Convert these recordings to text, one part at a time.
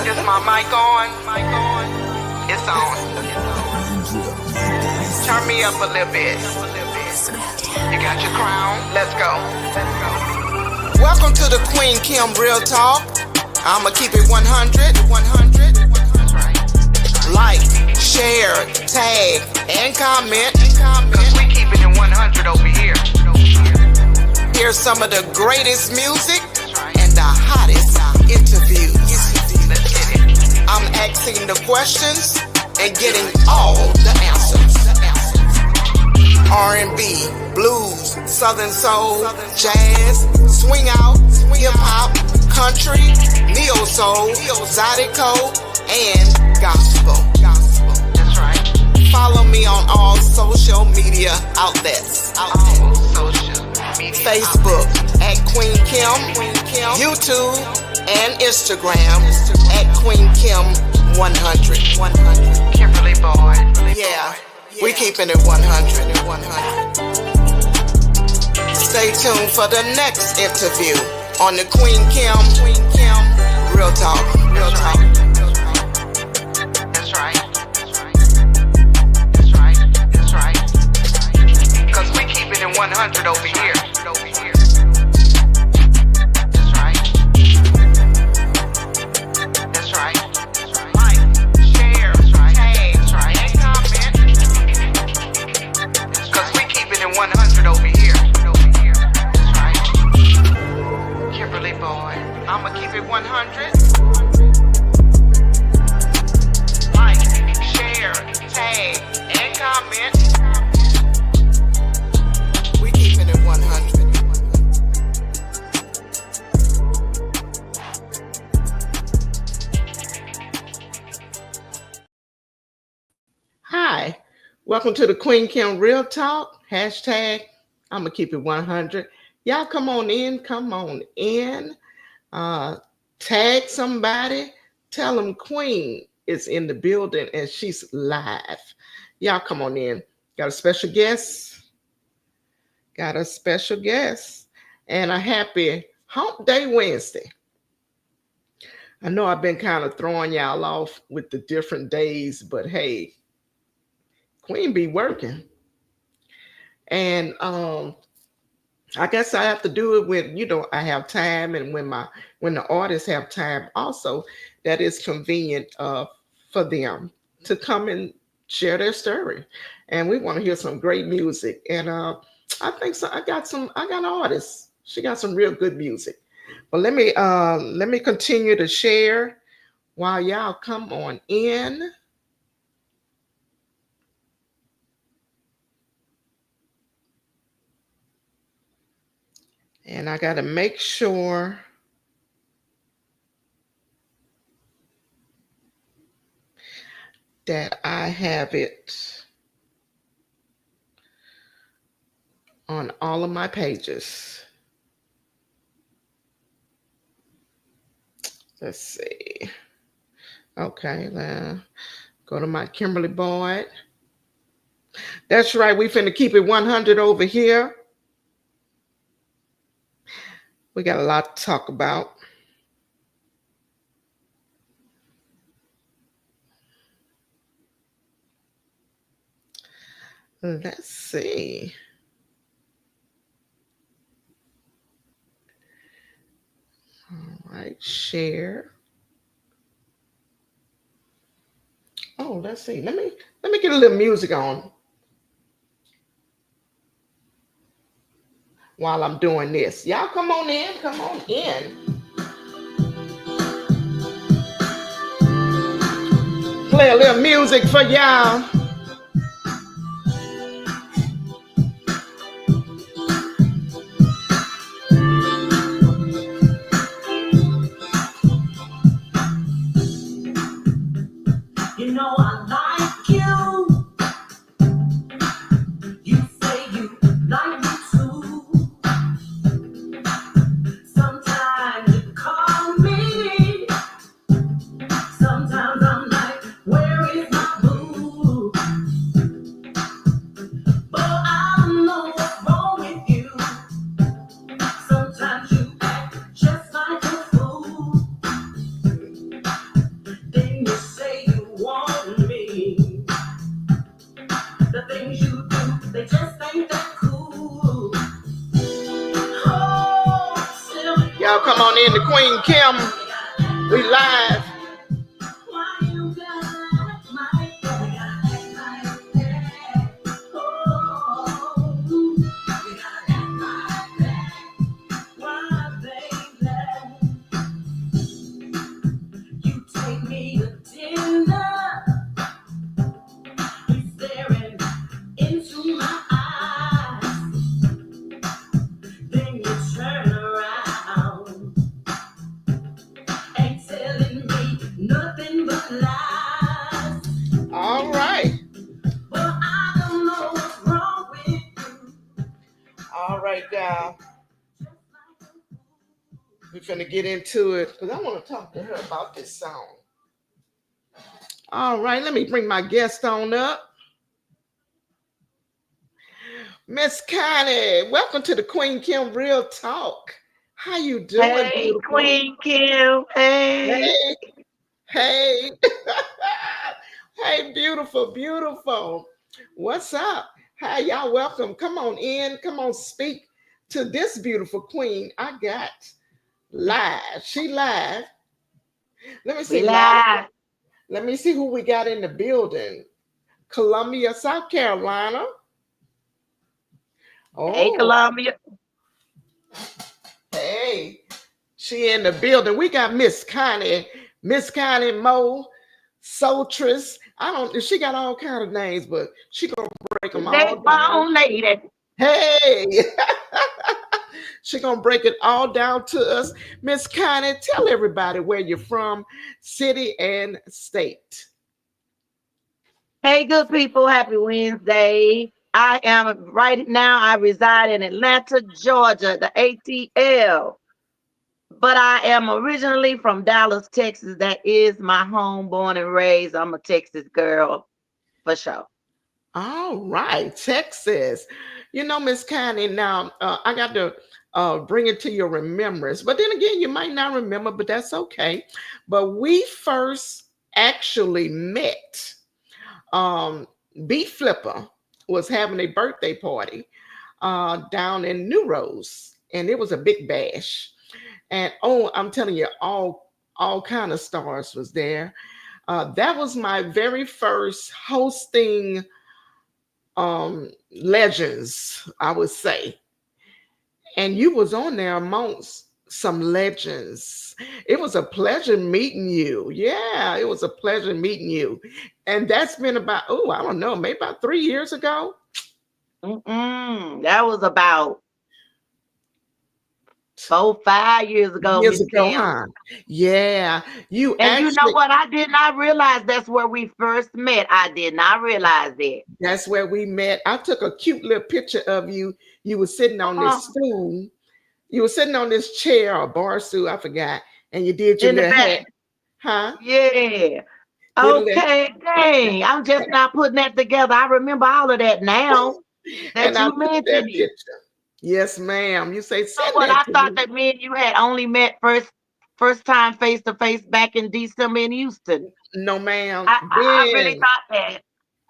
Is my mic on? It's on. Turn me up a little bit. You got your crown? Let's go. Welcome to the Queen Kim Real Talk. I'ma keep it 100. Like, share, tag, and comment. Cause we keeping it 100 over here. Here's some of the greatest music and the hottest interviews. I'm asking the questions and getting all the answers. R&B, blues, southern soul, jazz, swing out, hip hop, country, neo soul, zydeco, and gospel. That's right. Follow me on all social media outlets. Facebook at Queen Kim, YouTube and Instagram at Queen Kim 100. Kimberly Boy. Yeah, we keeping it 100. Stay tuned for the next interview on the Queen Kim Real Talk. That's right. Cause we keeping it 100 over here. That's right. Like, share, tag, and comment. Cause we keeping it 100 over here. That's right. Kimberly Boy, I'ma keep it 100. Like, share, tag, and comment. We keeping it 100. Hi, welcome to the Queen Kim Real Talk. Hashtag, I'm going to keep it 100. Y'all come on in. Tag somebody. Tell them Queen is in the building and she's live. Y'all come on in. Got a special guest. And a happy Hump Day Wednesday. I know I've been kind of throwing y'all off with the different days, but hey, Queen be working. And I guess I have to do it when, I have time, and when the artists have time also, that is convenient for them to come and share their story. And we want to hear some great music. And I think so. I got an artist. She got some real good music. But let me continue to share while y'all come on in. And I got to make sure that I have it on all of my pages. Let's see. Okay, then go to my Kimberly Boyd. That's right. We finna keep it 100 over here. We got a lot to talk about. Let's see. All right, share. Oh, let's see. Let me get a little music on while I'm doing this. Y'all come on in. Play a little music for y'all. You know I like you. You say you like me too. Sometimes you call me. Sometimes I'm like, where is my boo? Queen Kim, we live. Why you gotta act like that? Oh, you gotta act like that. Why, baby? You take me to dinner, you staring into my eyes, then you turn around, ain't telling me nothing but lies. All right. Well, I don't know what's wrong with you. All right, y'all. We're finna get into it because I want to talk to her about this song. All right, let me bring my guest on up. Miss Connie, welcome to the Queen Kim Real Talk. How you doing, Hey, beautiful? Queen Kim. Hey. Hey, hey. Hey, beautiful, beautiful. What's up? Hi, y'all. Welcome. Come on in. Come on, speak to this beautiful queen I got live. She live. Let me We see live. live. Let me see who we got in the building. Columbia, South Carolina. Hey, Oh, Columbia. hey. She in the building. We got Miss Connie Mo, Soltress. I don't. She got all kind of names, but she gonna break The them all neck down. bone lady. Hey, she gonna break it all down to us. Miss Connie, tell everybody where you're from, city and state. Hey, good people. Happy Wednesday. I am right now, I reside in Atlanta, Georgia, the ATL. But I am originally from Dallas, Texas. That is my home, born and raised. I'm a Texas girl for sure. All right, Texas. You know, Miss Connie, now I got to bring it to your remembrance. But then again, you might not remember, but that's okay. But we first actually met. Um, B Flipper was having a birthday party down in New Rose, and it was a big bash. And oh, I'm telling you, all kind of stars was there. That was my very first hosting legends, I would say. And you was on there amongst some legends. It was a pleasure meeting you. Yeah, it was a pleasure meeting you. And that's been about, oh, I don't know, maybe about 3 years ago. That was about 4, 5 years ago, Years Miss ago, Kim. huh? Yeah. You And you know actually, what? I did not realize that's where we first met. I did not realize that. that's where we met. I took a cute little picture of you. You were sitting on this Uh, stool. You were sitting on this chair or bar stool, I forgot. And you did your in the little hat, back. huh? Yeah. Did a little, Okay. Dang. I'm just not putting that together. I remember all of that now and that I you took that mentioned it. picture. Yes, ma'am. You say, So send what? that I to thought me. that me and you had only met first time face to face back in December in Houston. No, ma'am. I really thought that.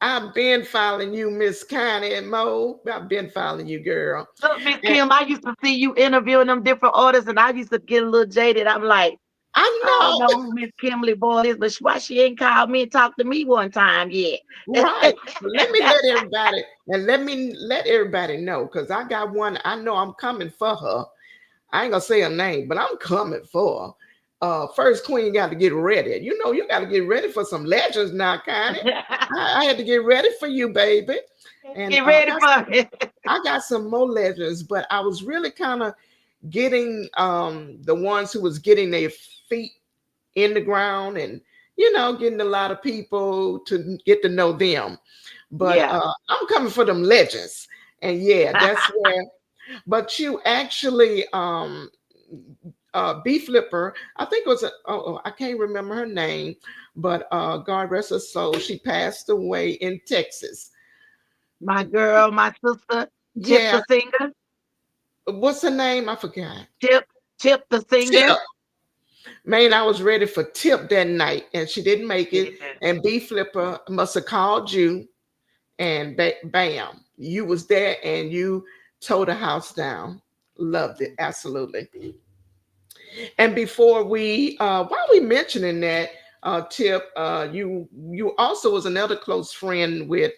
I've been following you, Miss Connie and Mo. I've been following you, girl. Look, Miss And Kim, I used to see you interviewing them different artists, and I used to get a little jaded. I'm like, I I don't know. know who Miss Kimberly Boyd is, but why she ain't called me and talked to me one time yet? Right. But let me let everybody know because I got one. I know I'm coming for her. I ain't gonna say her name, but I'm coming for her. First Queen got to get ready. You know, you got to get ready for some legends now, Connie. I had to get ready for you, baby. And Get ready for it. I got some more legends, but I was really kind of getting the ones who was getting their feet in the ground and getting a lot of people to get to know them. But Yeah. I'm coming for them legends. And yeah, that's where. But you actually B Flipper, I think it was I can't remember her name, but God rest her soul, she passed away in Texas. My girl, my sister, Tip Yeah, the singer, what's her name? I forgot. Tip, Tip the singer. Tip. Man, I was ready for Tip that night, and she didn't make it. Yeah. And B Flipper must have called you, and bam, you was there, and you tore the house down. Loved it, absolutely. And before we, while we mentioning that, Tip, you also was another close friend with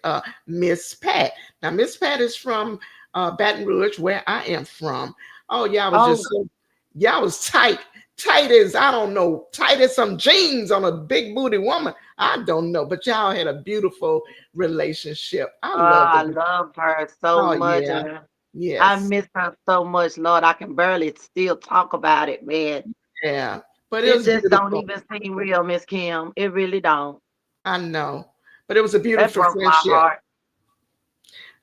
Miss Pat. Now, Miss Pat is from Baton Rouge, where I am from. Oh, y'all was just Oh, so, y'all was tight, tight as I don't know, tight as some jeans on a big booty woman. I don't know, but y'all had a beautiful relationship. I love I it. love her so Oh much, yeah, and I yes, miss her so much, Lord. I can barely still talk about it, man. yeah. But it It was just don't beautiful. even seem real, Miss Kim. It really don't. I know, but it was a That beautiful broke my friendship. heart.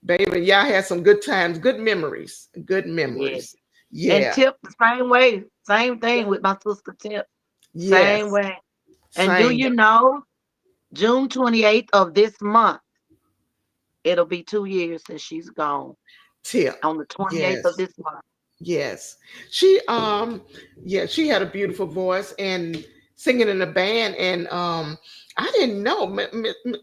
Baby, y'all had some good times, good memories, good Yeah. memories. And Yeah, Tip the same way. Same thing with my sister Tip. Same yes, way. And do same. you know, June 28th of this month, it'll be 2 years since she's gone. Tip. On the 28th of Yes, this month. yes. She yeah, she had a beautiful voice and singing in a band. And I didn't know,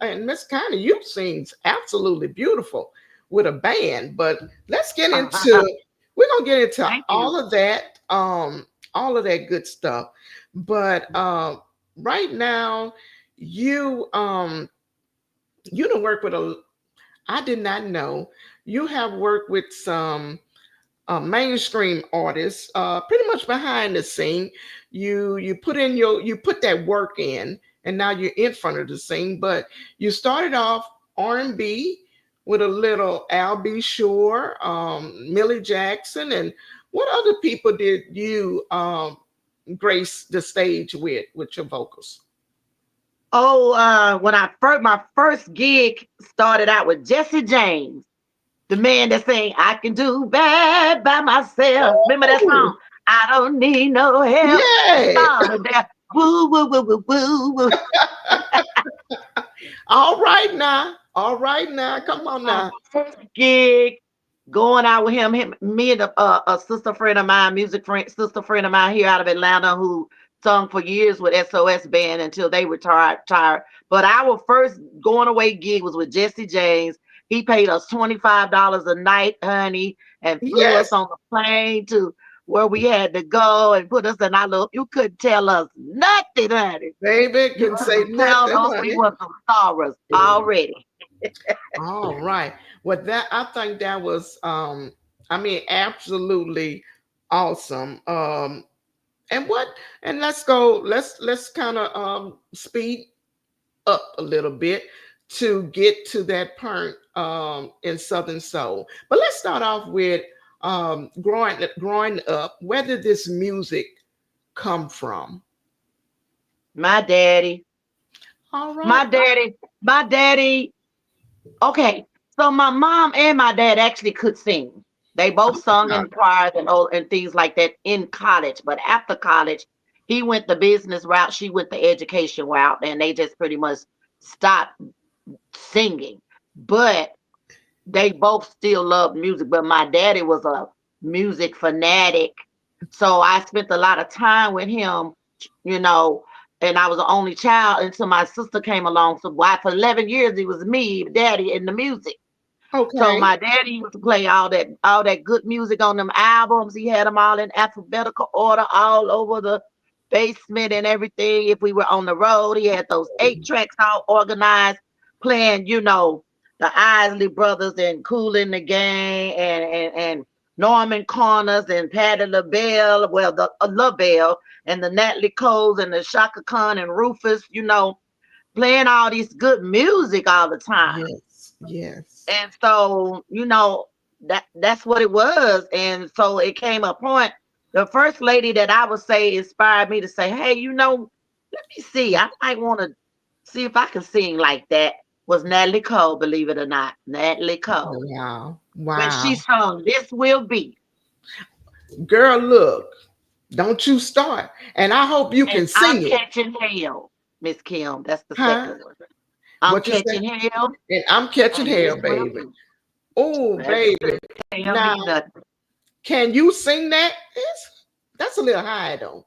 and Miss Connie, you sings absolutely beautiful with a band. But let's get into, we're gonna get into Thank you. all of that good stuff. But right now, you you don't work with a, I did not know you have worked with some mainstream artists, pretty much behind the scene. You put in your, you put that work in, and now you're in front of the scene. But you started off R&B with a little Al B. Shore, Millie Jackson, and what other people did you grace the stage with your vocals? Oh, when I first my first gig started out with Jesse James, the man that sang "I Can Do Bad by Myself." Remember that Ooh, song? I don't need no help. yeah. Started there. Woo woo woo woo woo woo. All right now. All right now. Come on My now. first gig going out with him, me and a sister friend of mine, music friend, sister friend of mine here out of Atlanta who sung for years with SOS Band until they retired. But our first going away gig was with Jesse James. He paid us $25 a night, honey, and flew us Yes, on the plane to where we had to go and put us in our little. You couldn't tell us nothing, honey. baby. You Couldn't say couldn't tell nothing, us we honey. were some stars already. All right. Well, that, I think that was I mean, absolutely awesome. And what, and let's go, let's kind of speed up a little bit to get to that point in Southern Soul. But let's start off with growing up. Where did this music come from? My daddy. All right. My daddy, my daddy. Okay, so my mom and my dad actually could sing. They both sung in choirs and things like that in college. But after college, he went the business route. She went the education route, and they just pretty much stopped singing. But they both still loved music. But my daddy was a music fanatic, so I spent a lot of time with him, you know, and I was the only child until my sister came along. So why for 11 years it was me, daddy, and the music. So Okay. my daddy used to play all that good music on them albums. He had them all in alphabetical order all over the basement and everything. If we were on the road, he had those 8 tracks all organized, playing, the Isley Brothers and Cool in the Gang and Norman Corners and Patti LaBelle, well, the LaBelle and the Natalie Coles and the Shaka Khan and Rufus, playing all this good music all the time. Yes. Yes. And so, that's what it was. And so it came a point. The first lady that I would say inspired me to say, hey, let me see. I might want to see if I can sing like that was Natalie Cole, believe it or not. Natalie Cole. Wow. When she Wow. sung This Will Be. Girl, look, don't you start. And I hope you And can I'm sing it. Catching Hell, Miss Kim. That's the Huh? second one. I'm What you say? Catching Hell And I'm catching and This hell, Will baby. Be. Oh, That baby. tell Now, me nothing. can you sing that? That's a little high, though.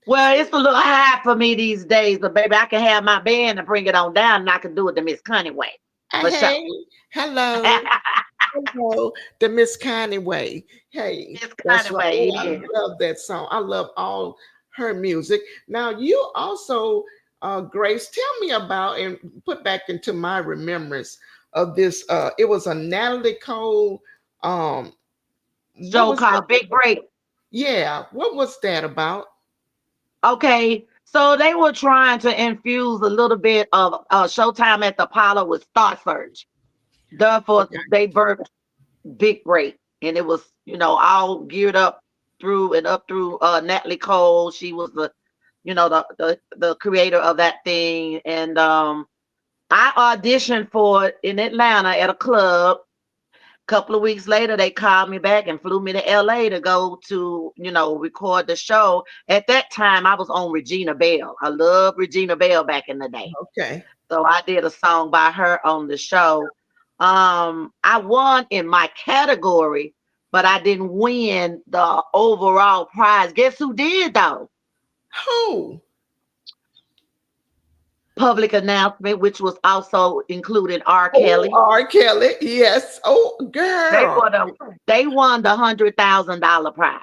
Well, it's a little high for me these days, but baby, I can have my band and bring it on down, and I can do it the Miss Connie way, for sure. Hey, hello. Oh, the Miss Connie way. Hey, It's that's kind of right. way Oh, it I is. love that song. I love all her music. Now, you also, Grace, tell me about and put back into my remembrance of this. It was a Natalie Cole. Um, what Show was that? called Big Break. Yeah, what was that about? Okay, so they were trying to infuse a little bit of Showtime at the Apollo with Star Search. Therefore, Okay, they birthed Big Break, and it was all geared up through and up through Natalie Cole. She was the creator of that thing, and I auditioned for it in Atlanta at a club. Couple of weeks later, they called me back and flew me to LA to go to, record the show. At that time, I was on Regina Bell. I love Regina Bell back in the day. okay. So I did a song by her on the show. I won in my category, but I didn't win the overall prize. Guess who did though? Who? Public announcement, which was also included R. Oh, Kelly. R. Kelly. Yes. Oh, They girl. won the $100,000 prize.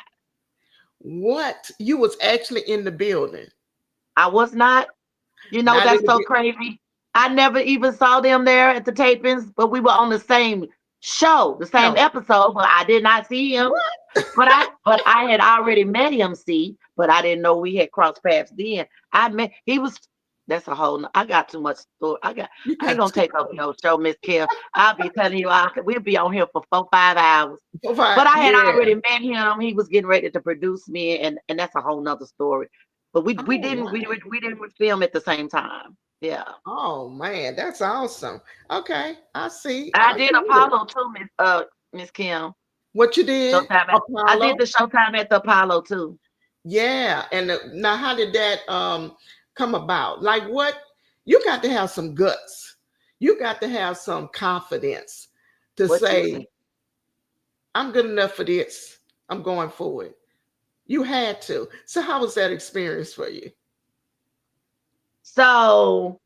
What? You was actually in the building. I was not. Not in That's the so building. crazy. I never even saw them there at the tapings, but we were on the same show, the same No. episode, but I did not see him. What? But I had already met him, see, but I didn't know we had crossed paths then. I met he was that's a whole I got too much story. You I ain't got gonna take up your show, Miss Kim. I'll be telling you we'll be on here for 4, 5 hours. But I had yeah. already met him. He was getting ready to produce me, and that's a whole nother story. But we Oh, didn't wow. we didn't film at the same time. Yeah. Oh man, that's awesome. Okay, I see. I I did get it. Apollo too, Miss Kim. What you did, I did Apollo? the Showtime at the Apollo too. Yeah. And now, how did that come about? Like, what? You got to have some guts. You got to have some confidence to What you say? say, "I'm good enough for this. I'm going forward." You had to. So, how was that experience for you? So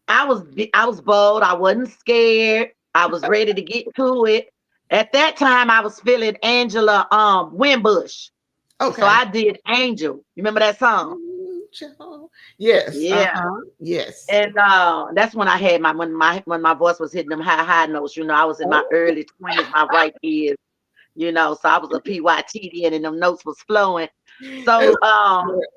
I was bold. I wasn't scared. I was ready to get to it. At that time, I was feeling Angela Wimbush. So Okay. I did Angel. You remember that song? Ooh, child. Yes. Yeah. Yes. And that's when I had my voice was hitting them high notes. I was in my Oh, early 20s, my right ears. So I was a PYT then, and them notes was flowing. that's So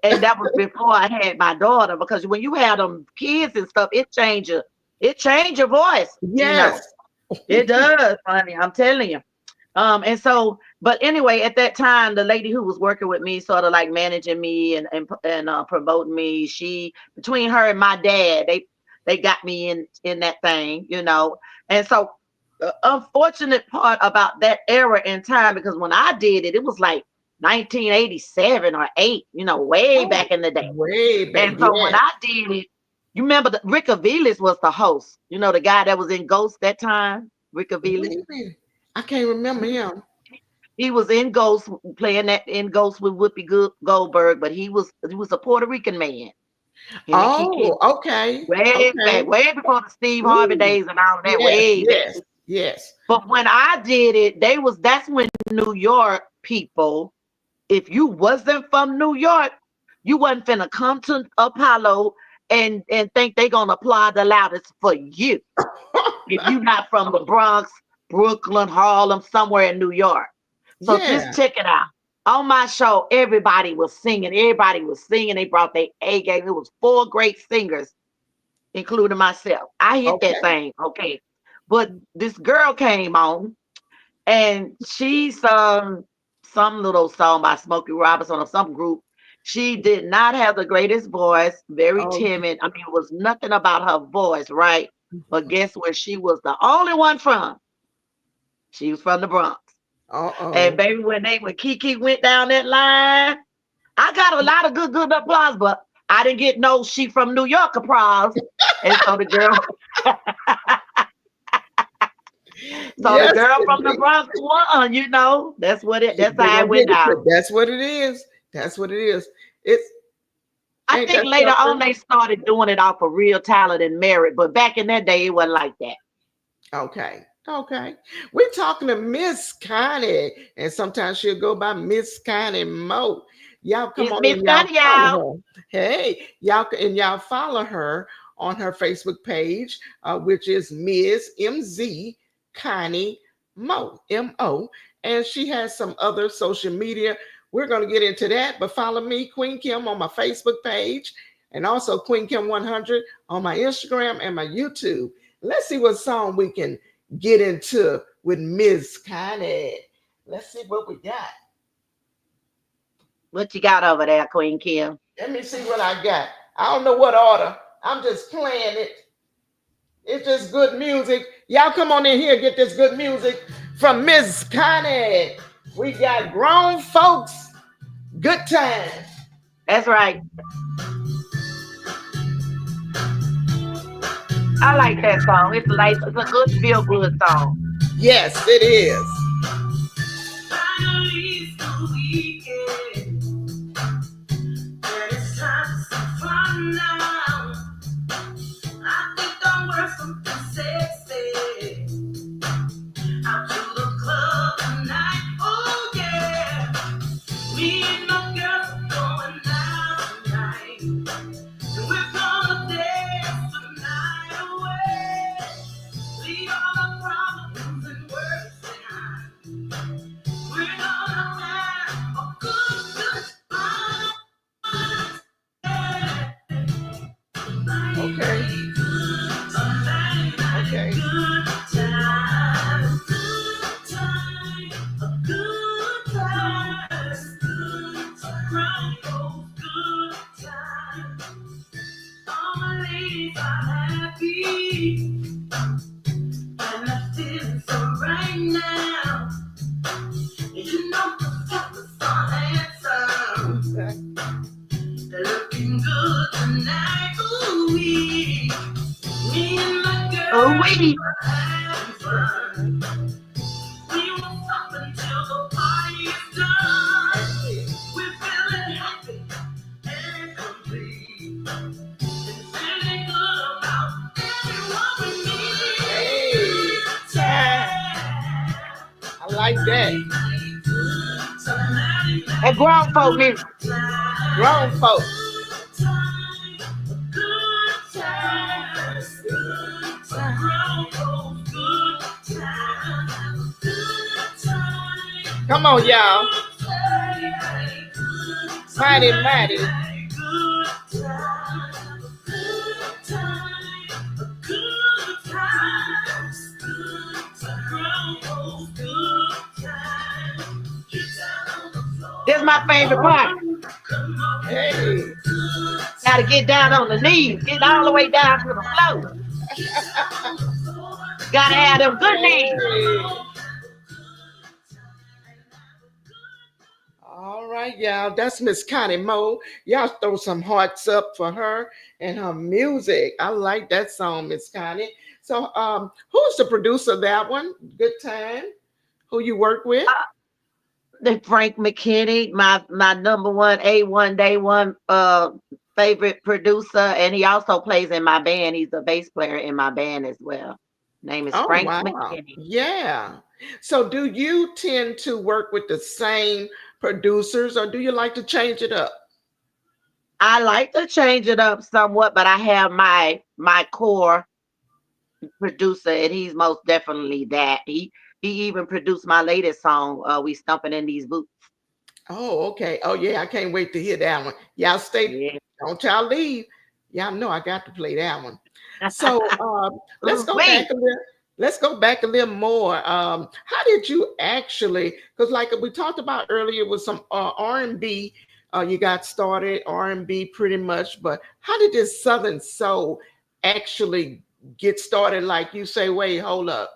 and that was before I had my daughter, because when you have them kids and stuff, it change your voice. yes. It does, honey. I'm telling you. And so, but anyway, at that time, the lady who was working with me, sort of like managing me and promoting me, she between her and my dad, they got me in that thing. And so, the unfortunate part about that era in time, because when I did it, it was like 1987 or eight, way Oh, back in the day. way back. And so when Yes. I did it, you remember Rick Aviles was the host, the guy that was in Ghost that time, Rick Aviles. Wait a minute. I can't remember him. He was in Ghost, playing that in Ghost with Whoopi Goldberg, but he was a Puerto Rican man. Him and Kiki, Oh, okay. way back, Okay. way before the Steve Harvey Ooh, days and all of that, yes, way back. yes, yes. But when I did it, that's when New York people, if you wasn't from New York, you wasn't finna come to Apollo and think they gonna applaud the loudest for you. If you not from the Bronx, Brooklyn, Harlem, somewhere in New York. So just Yeah. check it out. On my show, everybody was singing. Everybody was singing. They brought their A game. It was 4 great singers, including myself. I hit that Okay. thing, okay. But this girl came on and she sung some little song by Smokey Robinson or some group. She did not have the greatest voice, very Oh, timid. I mean, it was nothing about her voice, right? But guess where she was the only one from? She was from the Bronx. And uh-oh. baby, when Kiki went down that line, I got a lot of good applause, but I didn't get no she from New York applause. And so the girl, so the Yes, girl from the indeed. Bronx won, that's They're how it gonna get went it. down. That's what it is. That's what it is. It's I ain't think that later on something? they started doing it off of real talent and merit, but back in that day it wasn't like that. Okay. Okay. We're talking to Miss Connie, and sometimes she'll go by Miss Connie Mo. Y'all come It's on Miss and y'all Connie, y'all. follow her. Hey, y'all follow her on her Facebook page, which is Ms. MZ Connie Mo, MO. And she has some other social media. We're going to get into that, but follow me, Queen Kim, on my Facebook page, and also Queen Kim 100 on my Instagram and my YouTube. Let's see what song we can get into with Miss Connie. Let's see what we got. What you got over there, Queen Kim? Let me see what I got. I don't know what order. I'm just playing it. It's just good music. Y'all come on in here, get this good music from Miss Connie. We got grown folks, good time. That's right. I like that song. It's like it's a good feel good song. Yes, it is. Finally, it's the weekend, and it's time to have fun now. I think I'll wear something sexy out to the club tonight. Oh yeah, me and my girls are going out tonight, and we're gonna dance the night away. Leave all the problems and worries behind. We're gonna have a good time. Yeah. Okay. Okay. Right now, you know the fellas are handsome. They're looking good tonight. Ooh, me and my Oh, girl we. are having fun. We won't stop until the party is done. We're feeling happy and complete. And feeling good about everyone we Hey, meet. time. Yeah. I like that. That grown folk music. Grown folks. Come on, y'all. Mighty, mighty. This is my favorite part. Hey, Got to get down on the knees, get all the way down to the floor. Got to have them good knees. hey. All right, y'all. That's Miss Connie Mo. Y'all throw some hearts up for her and her music. I like that song, Miss Connie. So, who's the producer of that one? Good time. Who you work with? The Frank McKinney, my number one A1 day one favorite producer, and he also plays in my band. He's a bass player in my band as well. Name is Oh, Frank wow. McKinney. Yeah. So, do you tend to work with the same producers or do you like to change it up? I like to change it up somewhat, but I have my core producer, and he's most definitely that. He even produced my latest song, "We Stumping in These Boots." Oh, okay. Oh, yeah. I can't wait to hear that one. Y'all stay, Yeah. don't y'all leave. Y'all know I got to play that one. So, let's Ooh, go back wait. a little. Let's go back a little more. How did you actually? Because like we talked about earlier, with some R&B, you got started R&B pretty much. But how did this Southern soul actually get started? Like you say, wait, hold up,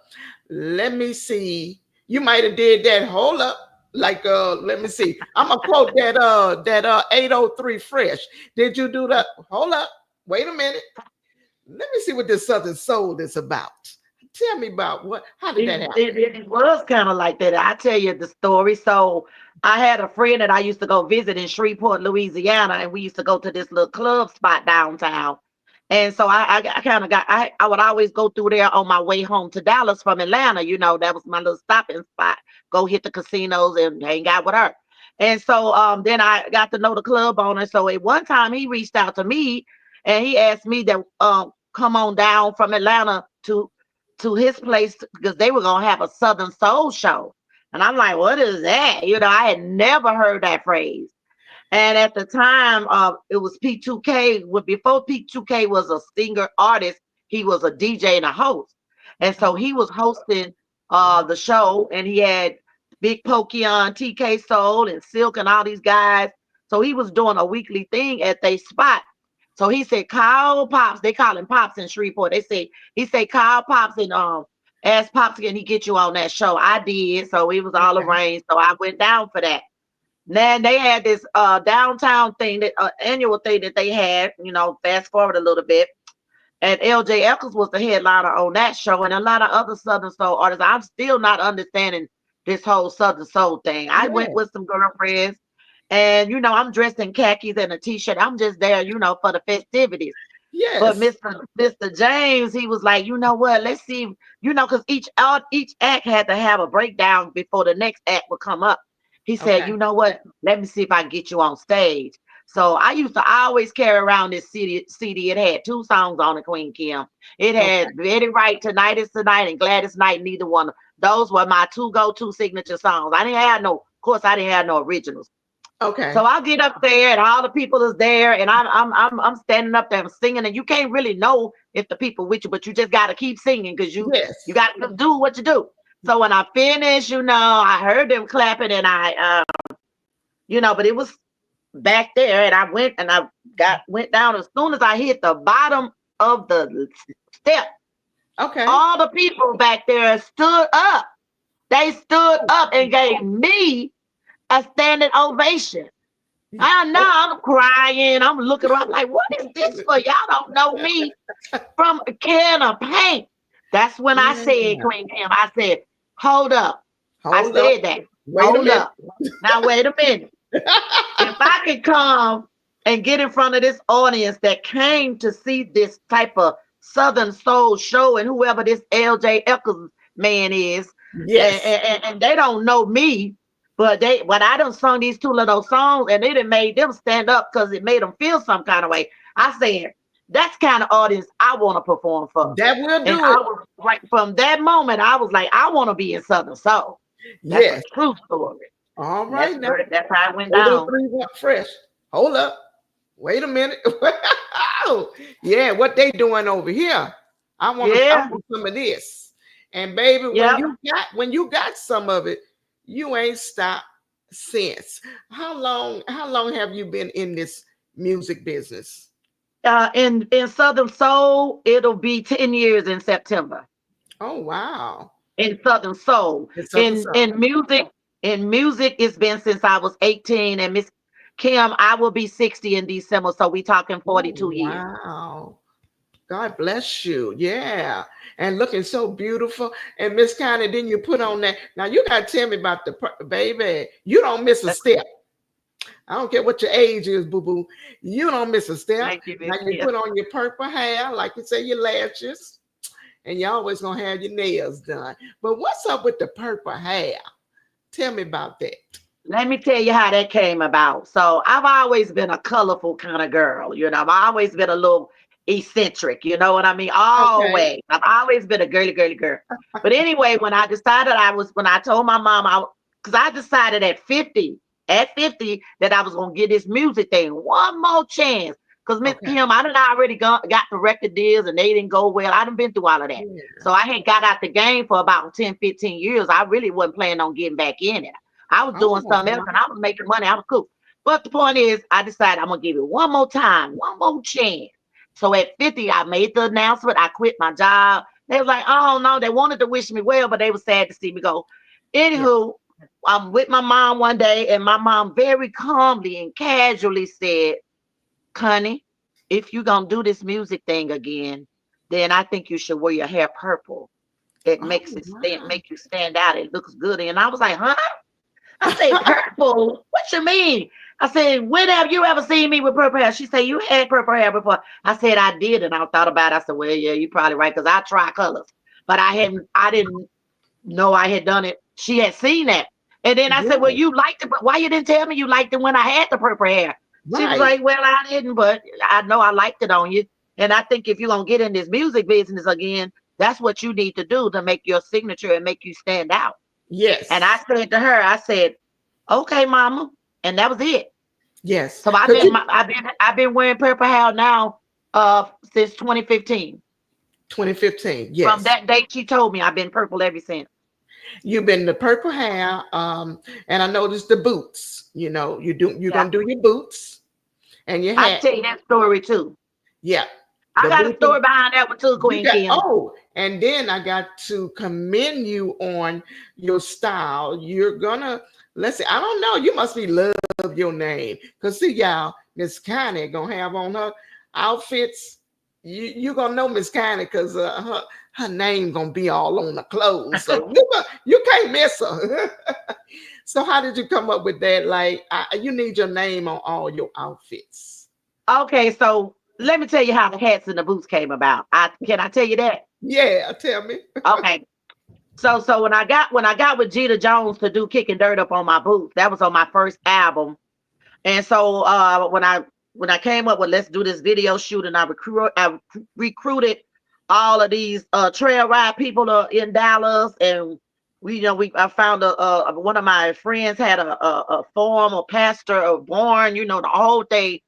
let me see. You might have did that. Hold up. Like let me see. I'm gonna quote that 803 Fresh. Did you do that? Hold up. Wait a minute. Let me see what this Southern Soul is about. Tell me about what. How did that happen? It was kind of like that. I tell you the story. So I had a friend that I used to go visit in Shreveport, Louisiana, and we used to go to this little club spot downtown. And so I kind of got, I would always go through there on my way home to Dallas from Atlanta. That was my little stopping spot. Go hit the casinos and hang out with her. And so then I got to know the club owner. So at one time he reached out to me and he asked me to come on down from Atlanta to his place because they were gonna have a Southern Soul show. And I'm like, what is that? I had never heard that phrase. And at the time, it was P2K. Before P2K was a singer artist, he was a DJ and a host. And so he was hosting Wow. the show, and he had Big Pokey on, TK Soul, and Silk, and all these guys. So he was doing a weekly thing at their spot. So he said, "Call Pops." They call him Pops in Shreveport. He said, "Call Pops and ask Pops, can he get you on that show?" I did. So it was all Okay. arranged. So I went down for that. Then they had this downtown thing, that annual thing that they had. Fast forward a little bit, and LJ Eccles was the headliner on that show, and a lot of other Southern Soul artists. I'm still not understanding this whole Southern Soul thing. I went Yes. with some girlfriends, and I'm dressed in khakis and a t-shirt. I'm just there, for the festivities. But Yes. Mr. James, he was like, you know what? Let's see, because each act had to have a breakdown before the next act would come up. He said, Okay. you know what? Let me see if I can get you on stage. So I used to always carry around this CD. It had two songs on it, Queen Kim. It Okay. had Betty Wright, Tonight is Tonight, and Gladys Knight. Neither one. Those were my two go-to signature songs. Of course, I didn't have no originals. So Okay. I'll get up there and all the people is there and I'm standing up there, I'm singing, and you can't really know if the people with you, but you just gotta keep singing because you Yes. gotta do what you do. So when I finished, I heard them clapping and but it was back there and I went and went down. As soon as I hit the bottom of the step, Okay. all the people back there stood up. They stood Oh, up and gave me a standing ovation. I know oh, I'm crying. I'm looking around like, what is this for? Y'all don't know me from a can of paint. That's when I said, yeah. Queen Pam, I said, hold up. I Hold up. said that. Wait a Hold minute. up. Now, wait a minute. If I could come and get in front of this audience that came to see this type of Southern Soul show and whoever this LJ Eccles man is, Yes. and they don't know me, but I done sung these two little songs and it done made them stand up because it made them feel some kind of way. I said, that's the kind of audience I want to perform for. That will And do I it. was right from that moment, I was like, I want to be in Southern Soul. That's a Yes. true story. All And that's right now. where that's how I went Hold those down. threes up fresh. Hold up. Wait a minute. Oh, yeah, what they doing over here? I Yeah, want some of this. And baby, yep. when you got some of it, you ain't stopped since. How long have you been in this music business? In Southern Soul, it'll be 10 years in September. Oh wow. In Southern Soul. It's something In something. in music, it's been since I was 18. And Miss Kim, I will be 60 in December. So we talking Oh 42 years. wow. God bless you. Yeah. And looking so beautiful. And Miss Connie, then you put on that. Now you gotta tell me about baby. You don't miss a step. I don't care what your age is, boo boo. You don't miss a step. Thank you, Now Miss you Kim. put on your purple hair, like you say, your lashes, and you always gonna have your nails done. But what's up with the purple hair? Tell me about that. Let me tell you how that came about. So I've always been a colorful kind of girl. I've always been a little eccentric. You know what I mean? Okay. Always. I've always been a girly girl. But anyway, when I told my mom, because I decided at 50, that I was going to give this music thing one more chance. Because Miss Okay. Kim, I done already got the record deals and they didn't go well. I done been through all of that. Yeah. So I had got out the game for about 10, 15 years. I really wasn't planning on getting back in it. I was doing Oh something else and I was making money. I was cool. But the point is, I decided I'm going to give it one more time, one more chance. So at 50, I made the announcement. I quit my job. They was like, oh, no, they wanted to wish me well, but they were sad to see me go. yeah. Anywho, I'm with my mom one day, and my mom very calmly and casually said, Connie, if you're going to do this music thing again, then I think you should wear your hair purple. It Oh makes wow. make you stand out. It looks good. And I was like, huh? I say purple. What you mean? I said, when have you ever seen me with purple hair? She said, you had purple hair before. I said, I did. And I thought about it. I said, well, yeah, you probably right. Because I try colors. But I didn't know I had done it. She had seen that. And then I said, well, Yeah, you liked it, but why you didn't tell me you liked it when I had the purple hair? She was right. like, well, I didn't, but I know I liked it on you. And I think if you're going to get in this music business again, that's what you need to do to make your signature and make you stand out. And I Yes, said to her, I said, okay, mama. And that was it. yes. So Cause you I've been wearing purple hair now since 2015. 2015. From Yes, that date she told me, I've been purple ever since. you've been the purple hair. And I noticed the boots. You're Yeah. gonna do your boots and your I can hat. tell you that story too. Yeah, I the got a boots. story behind that one too, You Queen got Kim. and then I got to commend you on your style. You're gonna let's see. I don't know. You must be love your name, cause see y'all, Miss Connie gonna have on her outfits. You gonna know Miss Connie, cause her name gonna be all on the clothes. So you can't miss her. So how did you come up with that? Like you need your name on all your outfits. Okay, so let me tell you how the hats and the boots came about. I tell you that? Yeah, tell me. Okay. So when I got with Jeter Jones to do Kicking Dirt Up on my boots, that was on my first album. And so when I came up with let's do this video shoot, and I recruited all of these trail ride people in Dallas, and I found one of my friends had a former pastor of Born, the whole thing.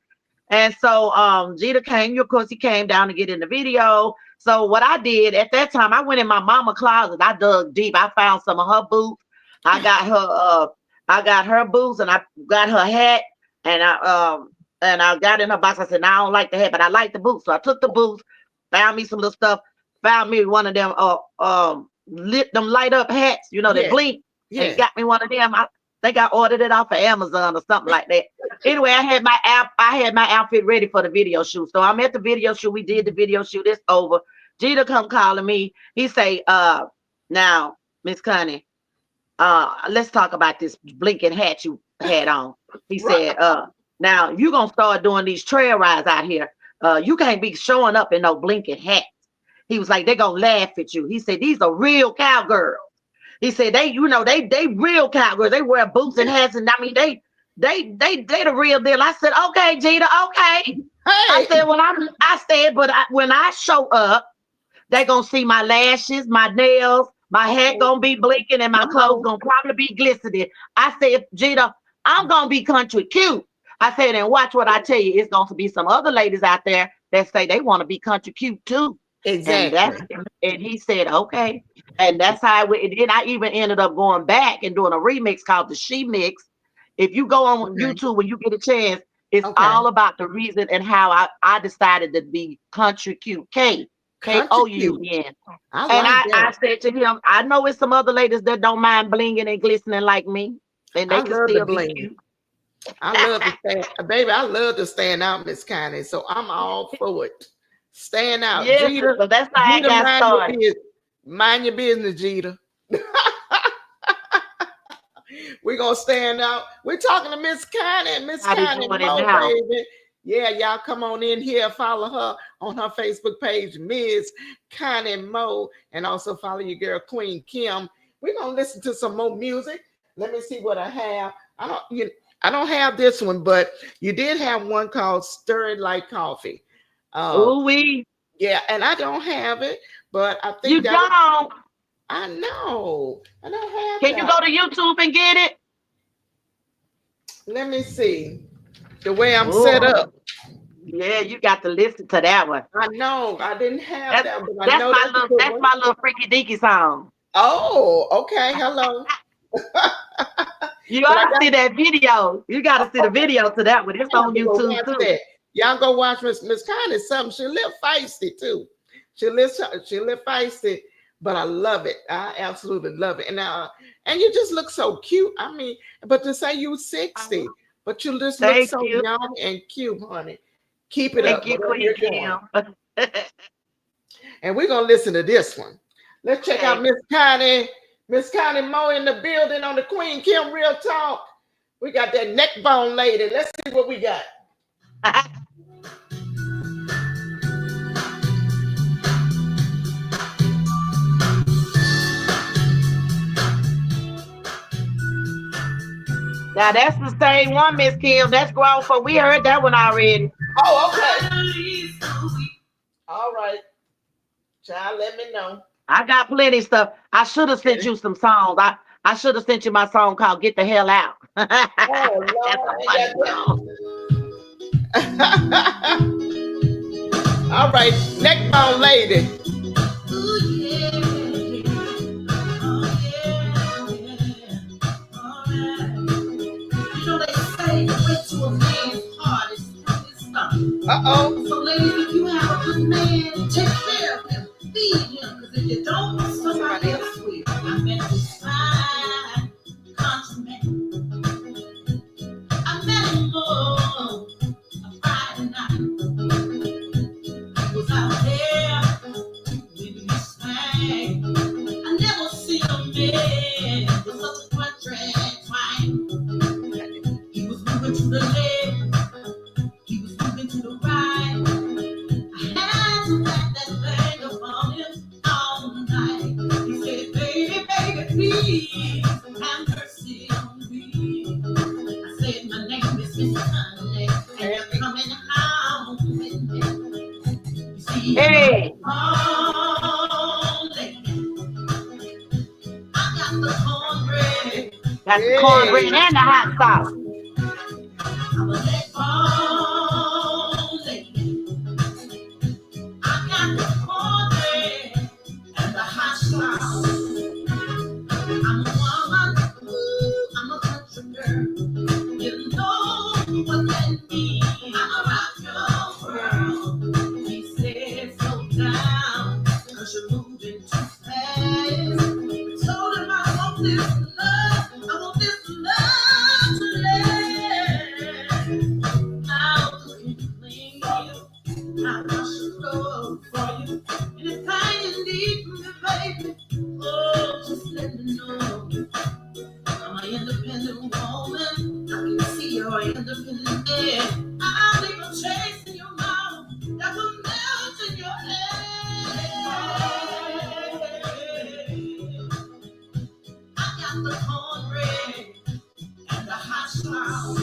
And so Jeter came, of course, he came down to get in the video. So what I did at that time, I went in my mama closet. I dug deep. I found some of her boots. I got her I got her boots, and I got her hat, and I got in her box. I said, "No, I don't like the hat, but I like the boots." So I took the boots, found me some little stuff, found me one of them lit them light up hats, that Yeah, blink, and yeah. got me one of them. I think I ordered it off of Amazon or something like that. Anyway, I had my outfit ready for the video shoot. So I'm at the video shoot. We did the video shoot. It's over. Jeter come calling me. He say, now, Miss Connie, let's talk about this blinking hat you had on. He Right. said, now you gonna start doing these trail rides out here. You can't be showing up in no blinking hats. He was like, they're gonna laugh at you. He said, these are real cowgirls. He said they real cowgirls. They wear boots and hats, and I mean they the real deal. I said, okay, Jeter, okay. I Hey, said, when I show up, they gonna see my lashes, my nails, my hat oh, gonna be blinking, and my come clothes on. gonna probably be glistening. I said, Jeter, I'm gonna be country cute. I said, and watch what I tell you. It's gonna be some other ladies out there that say they want to be country cute too. And Exactly. that's and he said, okay. And that's how I went. And then I even ended up going back and doing a remix called the She Mix. If you go on Okay. YouTube when you get a chance, it's Okay. all about the reason and how I decided to be country cute. Country cute. Koun. I And like I that. said to him, I know it's some other ladies that don't mind blinging and glistening like me, and I they can love the still be bling. cute. I love to stand, baby. I love to stand out, Miss Connie. So I'm all for it. Stand out, Yes, Jeter. so that's how I Jeter, got mind your started. business. Mind your business, Jeter. We're gonna stand out. We're talking to Miss Connie, Miss How they Connie doing it Mo, now? baby. Yeah, y'all come on in here, follow her on her Facebook page, Miss Connie Mo, and also follow your girl Queen Kim. We're gonna listen to some more music. Let me see what I have. I don't have this one, but you did have one called Stir It Like Coffee. Uh, Ooh wee. yeah, and I don't have it, but I think You that don't. I know I don't have Can you that. go to YouTube and get it? Let me see the way I'm set Oh, up. yeah, you got to listen to that one. I know I didn't have That's that, but I that's know my that's a little good that's one. my little freaky deaky song. Oh, okay. Hello. You But I gotta got see that video. You gotta see the okay. video to that one. It's I have on to go YouTube watch too. that. Y'all go watch Miss Connie something. She live feisty too. She live feisty, but I love it. I absolutely love it. And you just look so cute. I mean, but to say you 60, but you just look Thank so you. young and cute, honey. Keep it Thank up, you, whatever Queen you're doing. Kim. And we're gonna listen to this one. Let's check out Okay. Miss Connie Mo in the building on the Queen Kim Real Talk. We got that neck bone lady. Let's see what we got. Now that's the same one, Miss Kim. That's grown for. We heard that one already. Oh, okay. All right. Child, let me know. I got plenty of stuff. I should have sent you some songs. I should have sent you my song called "Get the Hell Out." Oh, That's Lord, a I funny song. ain't got that. All right, neck bone lady. Ooh, yeah, oh, yeah, alright. You know they say the way to a man's heart is through his stomach. Uh-oh. So ladies, if you have a good man, take care of him, feed him, because if you don't, somebody else will. I met this fine country man. I met him on a Friday night. He was out there with his swag. I never seen a man with such a country twang. He was moving to the left, he was moving to the right. I had to let that thing upon him all night. He said, baby, baby, please have mercy on me. I said, my name is Miss Connie, and you're coming home with me. You see, I'm Hey, all lady. I got the cornbread. got the cornbread Hey. and the hot sauce. I'm a leg bone lady. I got the cornbread and the hot sauce. I'm a woman, ooh, I'm a country girl. You know what that means. I'm a rock your world. He said, slow down, cause you're moving too fast. Told him I want this love, I want this love to last. I'll cook and clean you, I'll wash your clothes for you. Anytime you need me, baby, oh, just let me know. I'm an independent woman. I can see you're independent man. I'll leave a chase in your mouth that will melt in your head. I got the cornbread and the hot sauce.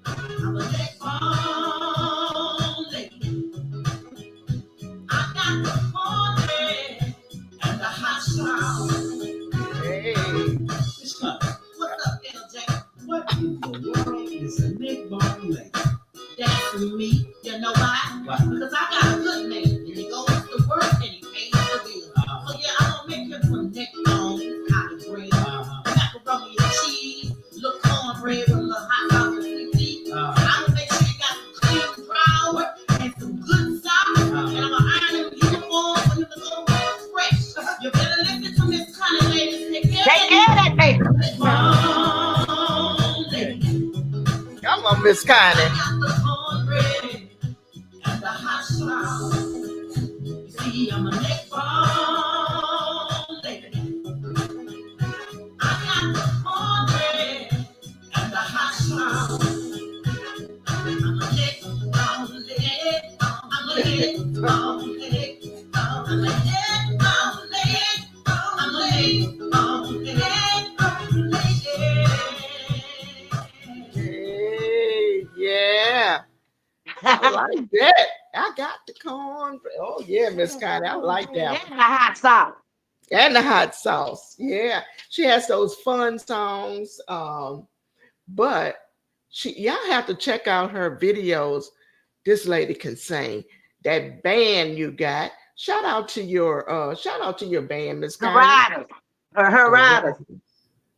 I'm a leg bone lady. I got the cornbread and the hot sauce. Hey. What's up, LJ? What in the world is a neck bone lady? That's for me. You know why? Why? Because I got a good man, and he goes to work and he pays the bills. So yeah, I'm gonna make him some neck bone, collard greens, macaroni and cheese, little cornbread with a little hot dog and sweet tea. I'm gonna make sure you got some clean flour and some good socks, and I'm gonna iron him uniform for him to go to work fresh. You better listen to Miss Connie, ladies. Take care Take care of that baby. of that. Come on, Miss Connie. I got the cornbread and the hot sauce. You see, I'm a neck bone lady. I got the cornbread and the hot sauce. I'm a neck bone lady. I'm a neck bone lady. I'm a neck bone lady. I'm a neck bone lady. Hey, yeah. I like that. I got the corn. Oh, yeah, Miss Connie. I like that And one. the hot sauce. And the hot sauce. Yeah. She has those fun songs. But y'all have to check out her videos. This lady can sing. That band you got. Shout out to your band, Miss The Connie. riders. Her The riders. Riders.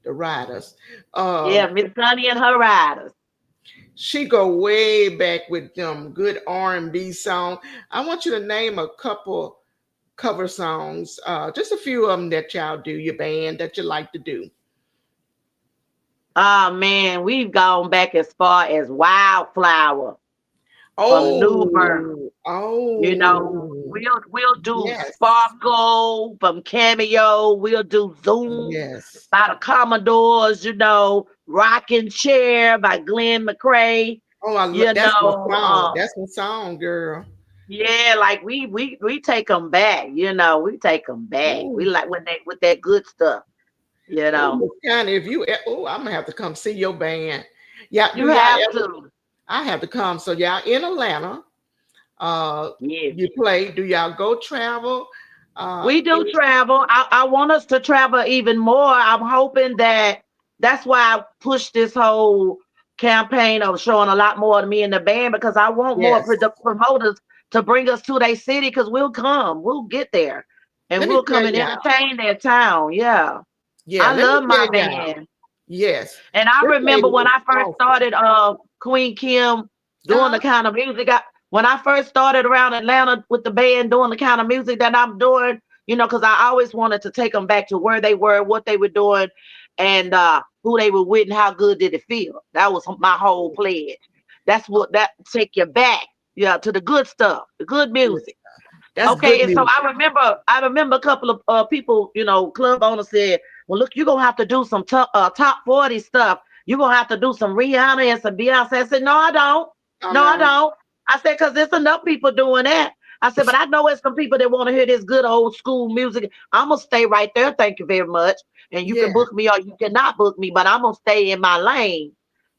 The Riders. Yeah, Miss Connie and her riders. She go way back with them good R&B song. I want you to name a couple cover songs, just a few of them that y'all do, your band that you like to do. Oh man, we've gone back as far as Wildflower from Newburgh. Oh, You know, oh, We'll do Yes. Sparkle from Cameo. We'll do Zoom Yes. by the Commodores. Rocking Chair by Glenn McCrae. Oh, You that's my know, song. That's my song, girl. yeah, like we take them back. We take them back. We Ooh. like when they with that good stuff. You Oh, know, Miss Connie, if you, oh, I'm gonna have to come see your band. Yeah, do you y'all have ever? to. I have to come. So y'all in Atlanta. Uh, Yeah. you play. Do y'all go travel? We do Any, travel. I want us to travel even more. I'm hoping that's why I pushed this whole campaign of showing a lot more of me in the band because I want more yes. promoters to bring us to their city because we'll come. We'll get there and Let me we'll come tell and y'all. entertain their town. Yeah. Yeah, I let me love my tell y'all. band. Yes, And I this remember lady when is I first awesome. started Queen Kim doing Uh-huh. the kind of music when I first started around Atlanta with the band doing the kind of music that I'm doing, because I always wanted to take them back to where they were, what they were doing, and who they were with and how good did it feel. That was my whole pledge. That's what that take you back, yeah, to the good stuff, the good Yes, music. that's good Okay, and so music. I remember a couple of people, club owners said, "Well, look, you're gonna have to do some top 40 stuff. You're gonna have to do some Rihanna and some Beyonce." I said, "No, I don't. Oh No, I no. don't." I said, "Cause there's enough people doing that." I said, "But I know it's some people that want to hear this good old school music. I'm gonna stay right there. Thank you very much. And you can Yeah. book me or you cannot book me, but I'm gonna stay in my lane."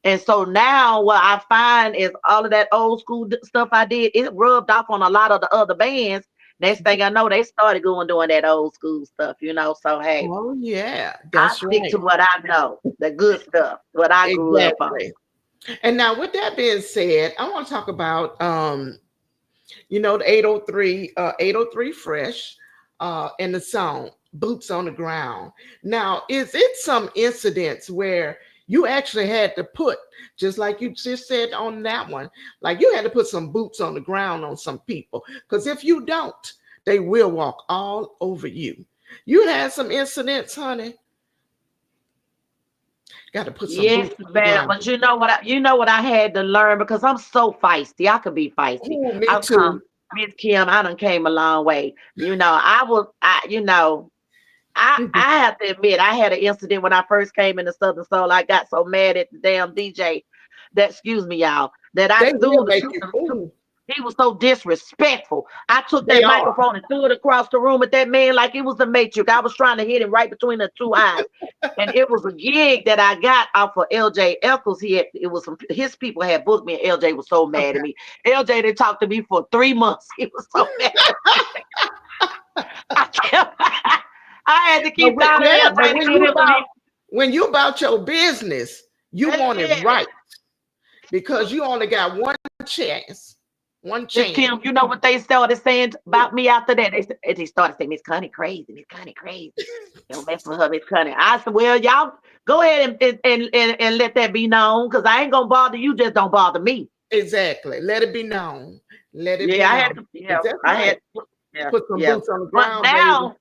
And so now what I find is all of that old school stuff I did, it rubbed off on a lot of the other bands. Next thing I know, they started going doing that old school stuff. So hey, Oh yeah, I that's stick to right. what I know, the good stuff, what I grew up on. Exactly. And now with that being said, I want to talk about the 803 Fresh and the song Boots on the Ground. Now, is it some incidents where you actually had to put, just like you just said on that one, like you had to put some boots on the ground on some people? Because if you don't, they will walk all over you. You had some incidents, honey. Got to put some Yes, boots on the man. ground. But you know what I had to learn because I'm so feisty. I could be feisty. Oh, me I've come, too. Miss Kim. I done came a long way. I was. I. I have to admit, I had an incident when I first came into Southern Soul. I got so mad at the damn DJ that, excuse me, y'all, that I They will threw the, make took you. the, took, Oh, he was so disrespectful. I took they that are. microphone and threw it across the room at that man like it was the Matrix. I was trying to hit him right between the two eyes. And it was a gig that I got off of LJ Eccles. It was his people had booked me, and LJ was so mad Okay. at me. LJ didn't talk to me for 3 months. He was so mad. I kept, I had to keep calling Yeah, but LJ to get him to be. when you about your business, you want it Yeah. right because you only got one chance. One Miss chance. Kim, you know what they started saying about me after that? They started saying, "Miss Connie crazy, Miss Connie crazy. Don't mess with her, Miss Connie." I said, "Well, y'all go ahead and let that be known, because I ain't gonna bother you, just don't bother me." Exactly. Let it be known. Let it be Yeah, I had known. to, Is yeah, that I right? had yeah, Put some yeah. boots on the But ground, baby. now,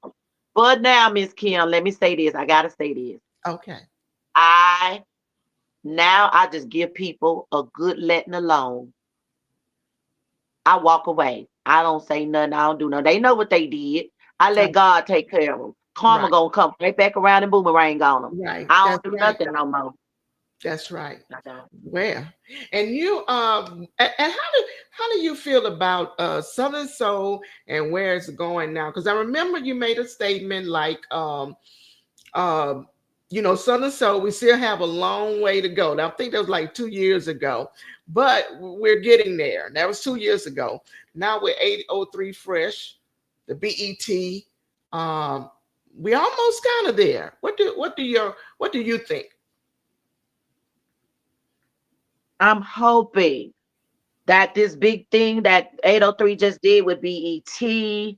but now, Miss Kim, let me say this. I gotta say this. Okay. I I just give people a good letting alone. I walk away. I don't say nothing. I don't do nothing. They know what they did. I let Oh, God take care of them. Karma right. gonna come right back around and boomerang on them. Right. I That's don't do right. nothing no more. That's right. I don't. Where? And you and how do you feel about Southern Soul and where it's going now? Because I remember you made a statement like um Southern Soul, we still have a long way to go. Now, I think that was like 2 years ago, but we're getting there. That was 2 years ago. Now we're 803 Fresh, the BET. Um, we almost kind of there. What do you think? I'm hoping that this big thing that 803 just did with BET,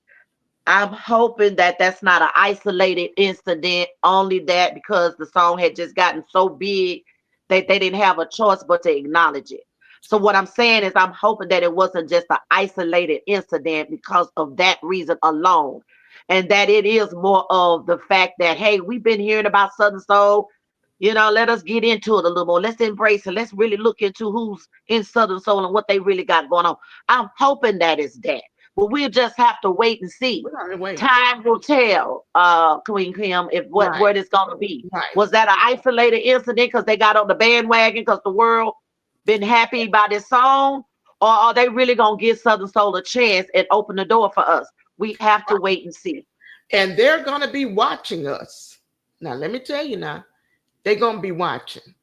I'm hoping that that's not an isolated incident, only that because the song had just gotten so big that they didn't have a choice but to acknowledge it. So what I'm saying is I'm hoping that it wasn't just an isolated incident because of that reason alone. And that it is more of the fact that, hey, we've been hearing about Southern Soul. Let us get into it a little more. Let's embrace it. Let's really look into who's in Southern Soul and what they really got going on. I'm hoping that is that. But we'll just have to wait and see. We're gonna wait. Time will tell, Queen Kim, if Right, what it's gonna be. right. Was that an isolated incident because they got on the bandwagon because the world been happy by this song? Or are they really gonna give Southern Soul a chance and open the door for us? We have to wait and see. And they're gonna be watching us. Now, let me tell you now, they're gonna be watching.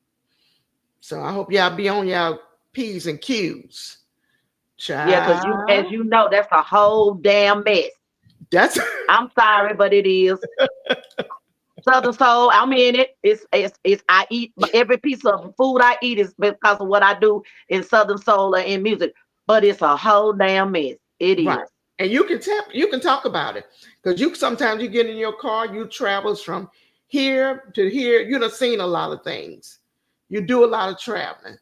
So I hope y'all be on y'all P's and Q's. Yeah, because as Child. you know, that's a whole damn mess. That's I'm sorry, but it is. Southern Soul, I'm in it. It's I eat every piece of food I eat is because of what I do in Southern Soul and in music. But it's a whole damn mess. It right. is. And you can talk about it. Because you sometimes you get in your car, you travels from here to here. You done seen a lot of things. You do a lot of traveling.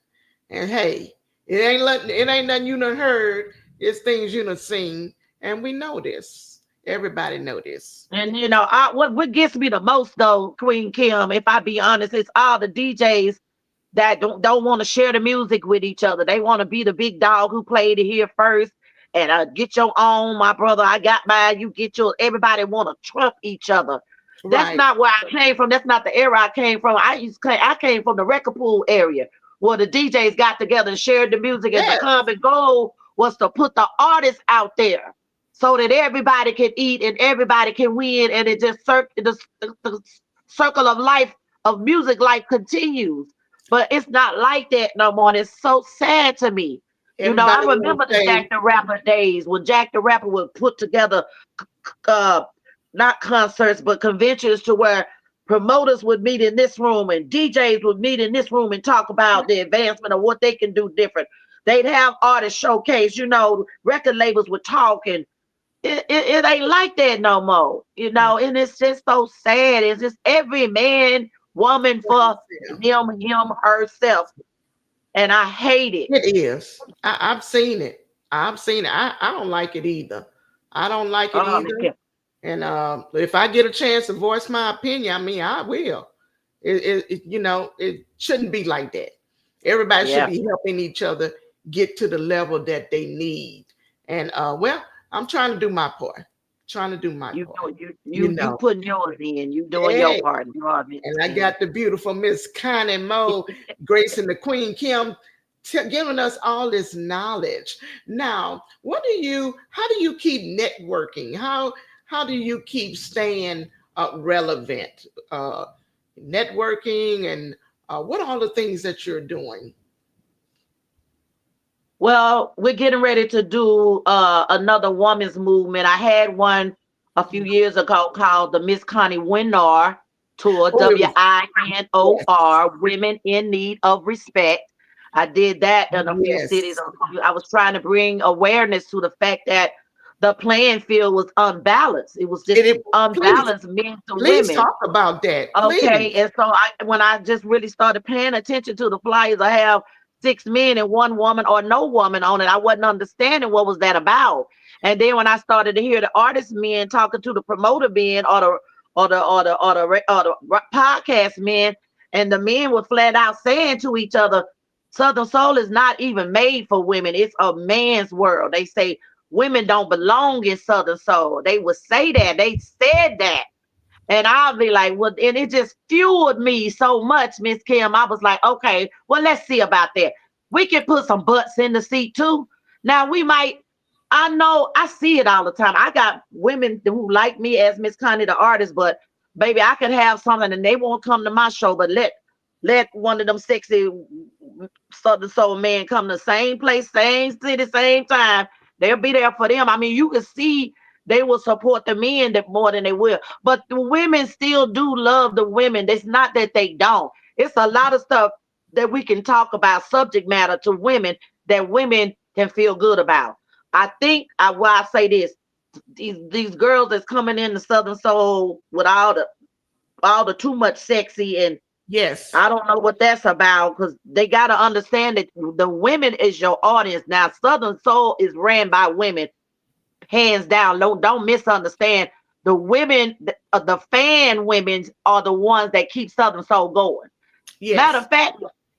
And hey, it ain't nothing you done heard. It's things you done seen. And we know this. Everybody know this. And what gets me the most though, Queen Kim, if I be honest, is all the DJs that don't want to share the music with each other. They want to be the big dog who played it here first. And get your own, my brother. I got mine. You get your. Everybody want to trump each other. That's Right. not where I came from. That's not the era I came from. I came from the record pool area where the DJs got together and shared the music, and the Yes. common goal was to put the artists out there so that everybody can eat and everybody can win, and it just the circle of life of music life continues. But it's not like that no more. And it's so sad to me. I Everybody want remember to the say, Jack the Rapper days when Jack the Rapper would put together uh not concerts but conventions to where promoters would meet in this room and DJs would meet in this room and talk about the advancement of what they can do different. They'd have artists showcase, record labels would talk, and it ain't like that no more, and it's just so sad. It's just every man, woman for him, herself. And I hate it. it is. I've seen it. I've seen it. I don't like it either. I don't like it Oh, either. And if I get a chance to voice my opinion, I mean, I will. It shouldn't be like that. Everybody should yeah. be helping each other get to the level that they need. And well, I'm trying to do my part. Trying to do my You part. know, You you know. putting yours in. You doing your Hey, part. You are Miss and I Kim. got the beautiful Miss Connie Mo, Grace and the Queen Kim, giving us all this knowledge. Now, how do you keep networking? How do you keep staying relevant? Networking and what are all the things that you're doing? Well, we're getting ready to do another women's movement. I had one a few years ago called the Miss Connie Winor Tour, Oh, it was yes, WINOR, Women in Need of Respect. I did that in a few cities. yes. I was trying to bring awareness to the fact that the playing field was unbalanced. It was just Please, unbalanced men to please women. talk about that, Okay, please. and so when I just really started paying attention to the flyers, I have 6 men and one woman or no woman on it. I wasn't understanding what was that about. And then when I started to hear the artist men talking to the promoter men or the podcast men, and the men were flat out saying to each other, Southern Soul is not even made for women. It's a man's world. They say women don't belong in Southern Soul. They would say that. They said that. And I'll be like, well, and it just fueled me so much, Miss Kim. I was like, okay, well, let's see about that. We can put some butts in the seat too. Now we might, I know I see it all the time. I got women who like me as Miss Connie the artist, but baby, I could have something and they won't come to my show, but let one of them sexy Southern Soul men come to the same place, same city, same time. They'll be there for them. I mean, you can see they will support the men that more than they will. But the women still do love the women. It's not that they don't. It's a lot of stuff that we can talk about, subject matter to women that women can feel good about. I think why I say this, these girls that's coming in the Southern Soul with all the too much sexy, and Yes. I don't know what that's about, because they got to understand that the women is your audience. Now, Southern Soul is ran by women, hands down. Don't misunderstand. The women, the fan women are the ones that keep Southern Soul going. Matter Yes. of fact,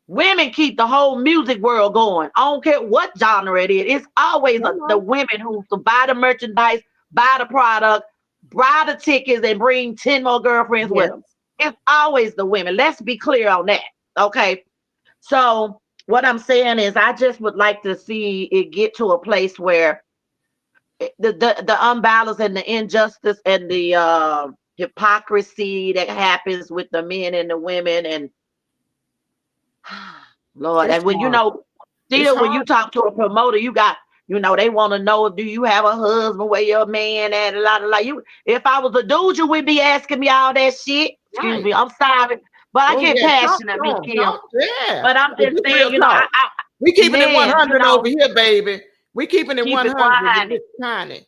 Women keep the whole music world going. I don't care what genre it is. It's always the Hello. women who to buy the merchandise, buy the product, buy the tickets, and bring 10 more girlfriends with Yes. them. It's always the women. Let's be clear on that. Okay. So what I'm saying is I just would like to see it get to a place where the unbalance and the injustice and the hypocrisy that happens with the men and the women and Lord, It's and when you hard. know, It's still when you hard. talk to a promoter, you got, they want to know, do you have a husband, where your man at, a lot of like you. If I was a dude, you wouldn't be asking me all that shit. Excuse Right. me, I'm sorry, but I Oh get yeah, talk passionate, to Miss them. Kim. Talk, yeah. But I'm But just this saying, real talk. We keeping it man, 100 over here, baby. We keeping it keep it 100 with 100. Miss Connie.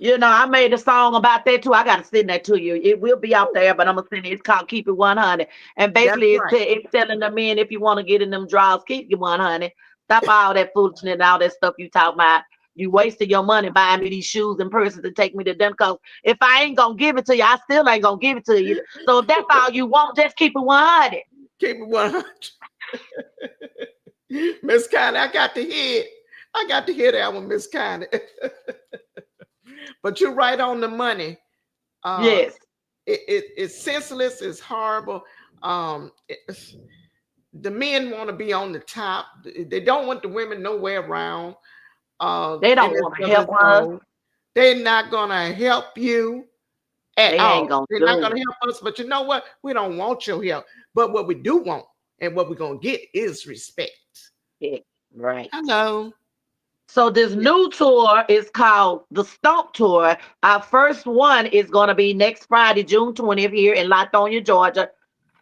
I made a song about that too. I gotta send that to you. It will be out there, but I'm gonna send it. It's called "Keep It 100," and That's basically, right. it's telling the men if you want to get in them draws, keep it 100. Stop all that foolishness and all that stuff you talk about. You wasted your money buying me these shoes and purses to take me to them. Cause if I ain't gonna give it to you, I still ain't gonna give it to you. So if that's all you want, just keep it 100. Keep it 100. Miss Connie, I got to hear it. I got to hear that one, Miss Connie. But you're right on the money. Uh, Yes, it's senseless. It's horrible. It's, the men want to be on the top. They don't want the women nowhere around. they And don't it's want to of help its us. own. They're not gonna help you at They ain't all. gonna They're not do gonna help us. But you know what? We don't want your help. But what we do want and what we're gonna get is respect. it. Right. Hello. So this Yeah. new tour is called the Stomp Tour. Our first one is going to be next Friday, June 20th, here in Latonia, Georgia.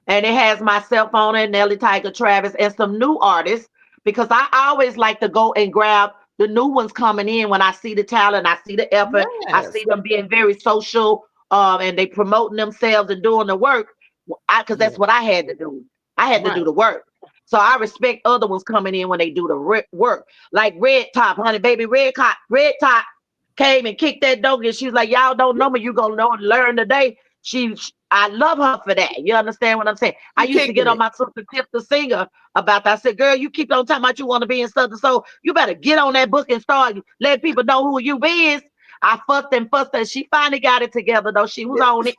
And it has myself on it, Nelly Tiger, Travis, and some new artists because I always like to go and grab the new ones coming in when I see the talent, I see the effort, I see Yes. them being very social, and they promoting themselves and doing the work. Because Yeah. that's what I had to do. I had to Right. do the work. So I respect other ones coming in when they do the work. Like Red Top, honey, baby, Red Top came and kicked that dog, and she's like, "Y'all don't know me. You gonna know and learn today." I love her for that. You understand what I'm saying? I She used to get kicking on it. my sister Tip the singer about that. I said, "Girl, you keep on talking about you want to be in Southern Soul. You better get on that book and start letting people know who you is." I fussed and she finally got it together though. She was on it.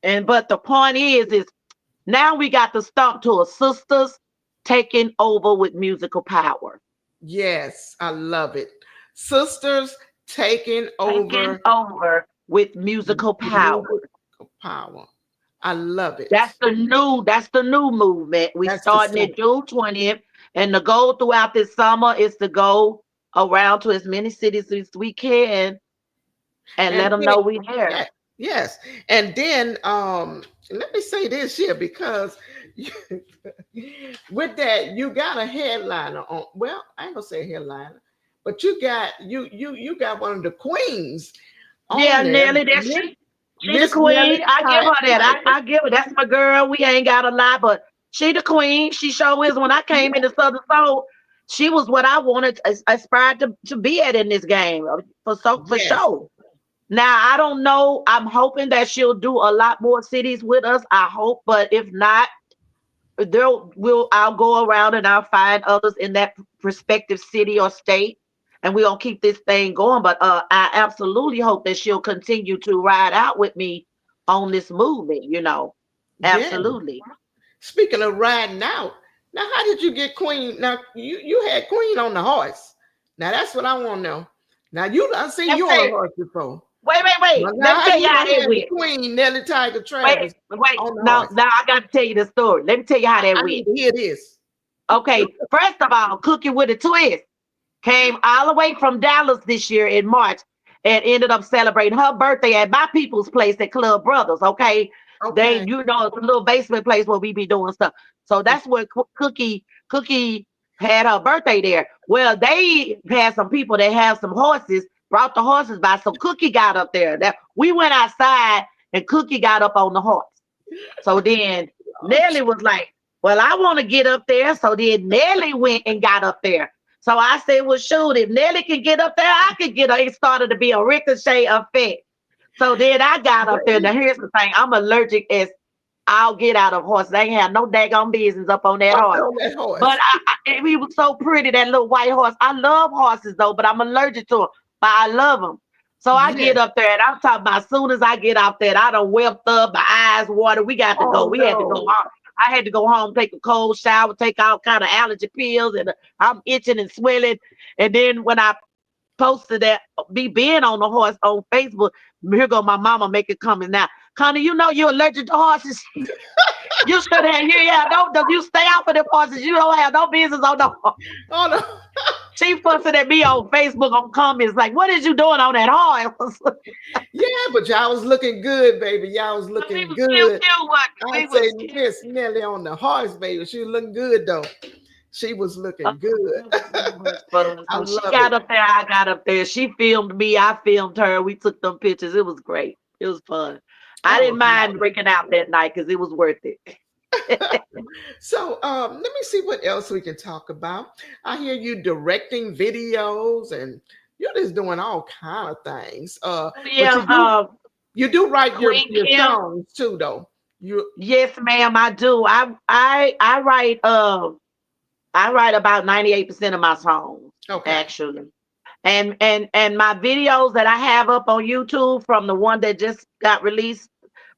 And but the point is now we got the Stomp Tour sisters taking over with musical power. Yes, I love it. Sisters taking Taking over over with musical power. music power. I love it. That's the new movement. We That's the starting stuff. it June 20th. And the goal throughout this summer is to go around to as many cities as we can and let And them then, know we yeah, there. yes. And then let me say this here because with that, you got a headliner on. Well, I ain't gonna say headliner, but you got one of the queens on Yeah, there, Nelly, that's Miss she the Nelly queen. I give her that. Tiger. I give her that's my girl. We ain't got a lot, but she the queen. She sure is. When I came into Southern Soul, she was what I wanted, aspired to be at in this game for Yes, sure. Now I don't know. I'm hoping that she'll do a lot more cities with us. I hope, but if not, I'll go around and I'll find others in that prospective city or state, and we're gonna keep this thing going. But I absolutely hope that she'll continue to ride out with me on this movement. yes. Absolutely. Speaking of riding out, now how did you get Queen? Now you had Queen on the horse. Now that's what I want to know. Now I seen Let's you on a say, horse before. wait. Now Let me how tell you you how done that had the went. Queen Nelly Tiger Wait, Travis wait. on the Now, horse? now I got to tell you the story. Let me tell you how that I went. need to hear this. Okay, first of all, Cookie with a Twist came all the way from Dallas this year in March and ended up celebrating her birthday at my people's place at Club Brothers. Okay. Okay. It's a little basement place where we be doing stuff. So that's where Cookie had her birthday there. Well, they had some people that have some horses, brought the horses by. So Cookie got up there. That we went outside and Cookie got up on the horse. So then Nelly was like, "Well, I want to get up there." So then Nelly went and got up there. So I said, "Well, shoot, if Nelly can get up there, I could get up." It started to be a ricochet effect. So then I got up there. Now here's the thing: I'll get out of horses. They ain't have no daggone business up on that Up horse. on that But horse. he was so pretty, that little white horse. I love horses though, but I'm allergic to them. But I love them. So I Yeah. get up there, and I'm talking about as soon as I get out there, I done wept up, my eyes water. We got to go. Oh We had to go no. home. I had to go home, take a cold shower, take all kind of allergy pills, and I'm itching and swelling. And then when I posted that, me being on the horse on Facebook, here go my mama make it coming now. Connie, you know you're allergic to horses. You should have. Yeah, don't you stay out for the horses. You don't have no business on the horse. Oh no. She fussing at me on Facebook on comments like, "What is you doing on that horse?" Yeah, but y'all was looking good, baby. Y'all was We looking was cute, good. cute. What we I'd say was cute. Miss Nelly on the horse, baby. She was looking good though. She was looking good. It was fun. I So she love got it. up there, I got up there. She filmed me, I filmed her. We took them pictures. It was great. It was fun. I Oh, didn't mind breaking out that night because it was worth it. so let me see what else we can talk about. I hear you directing videos and you're just doing all kind of things. But Yeah, you do write your Queen your Kim. songs too, though. You Yes, ma'am, I do. I write about 98% of my songs, okay? actually. And my videos that I have up on YouTube from the one that just got released,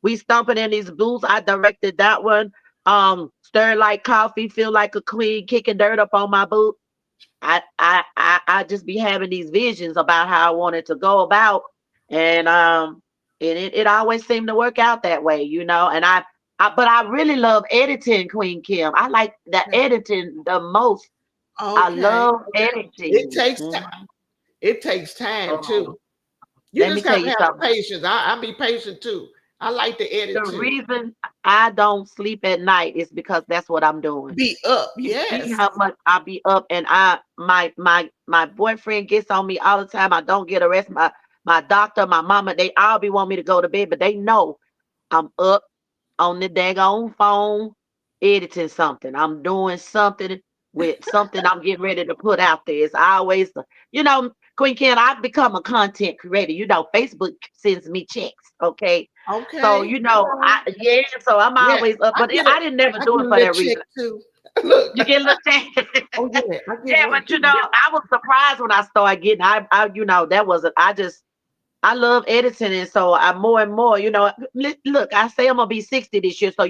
we stomping in these boots. I directed that one. Stir like coffee, feel like a queen, kicking dirt up on my boot. I just be having these visions about how I wanted to go about, and it always seemed to work out that way, but I really love editing, Queen Kim. I like the editing the most. I Okay. love Okay. It editing. takes time. It takes time Um, too. You Let me just tell have to you have the something. patience. I be patient too. I like to edit The too. reason I don't sleep at night is because that's what I'm doing. Be up, You see yes. how much I be up, and my boyfriend gets on me all the time. I don't get a rest. My doctor, my mama, they all be want me to go to bed, but they know I'm up on the daggone phone editing something. I'm doing something with something I'm getting ready to put out there. It's always, Queen Ken, I've become a content creator. Facebook sends me checks. Okay. So, Okay. Yeah. yeah, so I'm Yeah. always up, I but get it. I didn't never I do get it a for little that check reason. too. Look. You get a little check. Oh yeah, I get Yeah, one but too. I was surprised when I started getting, that wasn't, I love editing, and so I more and more, look, I say I'm gonna be 60 this year, so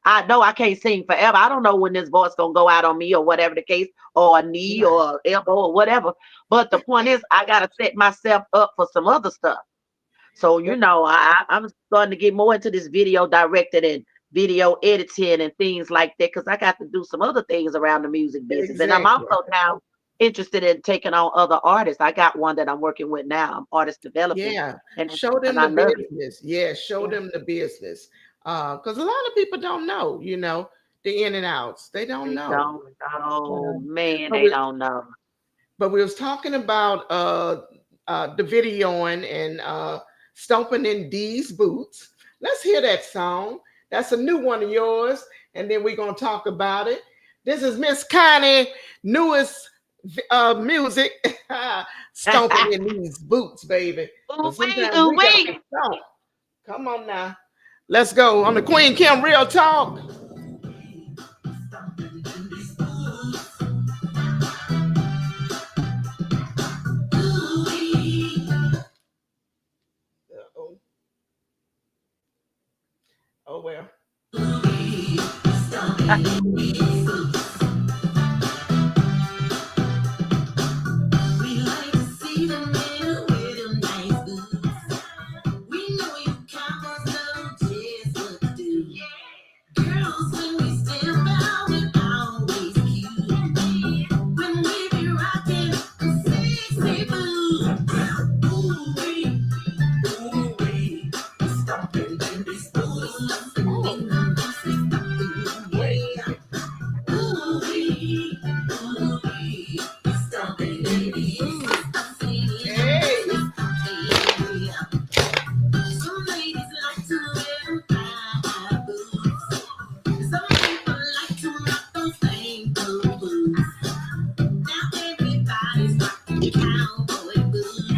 I know I can't sing forever. I don't know when this voice gonna go out on me or whatever the case, or a knee Right. or elbow or whatever. But the point is, I gotta set myself up for some other stuff. So I'm starting to get more into this video directing and video editing and things like that because I got to do some other things around the music business, and I'm Exactly. also now interested in taking on other artists. I got one that I'm working with now. I'm artist developing, Yeah. and Show and them I the love it. business. Yeah, show Yeah, them the business. Because a lot of people don't know, the in and outs. They don't they know. don't know, Um, man. but They we don't know. but we was talking about the videoing and stomping in D's boots. Let's hear that song. That's a new one of yours, and then we're gonna talk about it. This is Miss Connie, newest music, stomping in these boots, baby. Ooh But wee, sometimes ooh we got to wee. stomp. Come on now, let's go on the Queen Kim Real Talk. Uh-oh. Oh well. We like to see the men with them nice boots. We know you coppers know just what to do. Girls, when we step out, we always cute. When we be rocking a sexy boots. Ooh wee, stomping in these boots, stomping in them boots, ooh wee, ooh wee, ooh wee, stomping in these boots, stomping in them Hey, boots, yeah. Some ladies like to wear them high boots. Some people like to rock those ankle boots. Now everybody's rocking cowboy boots.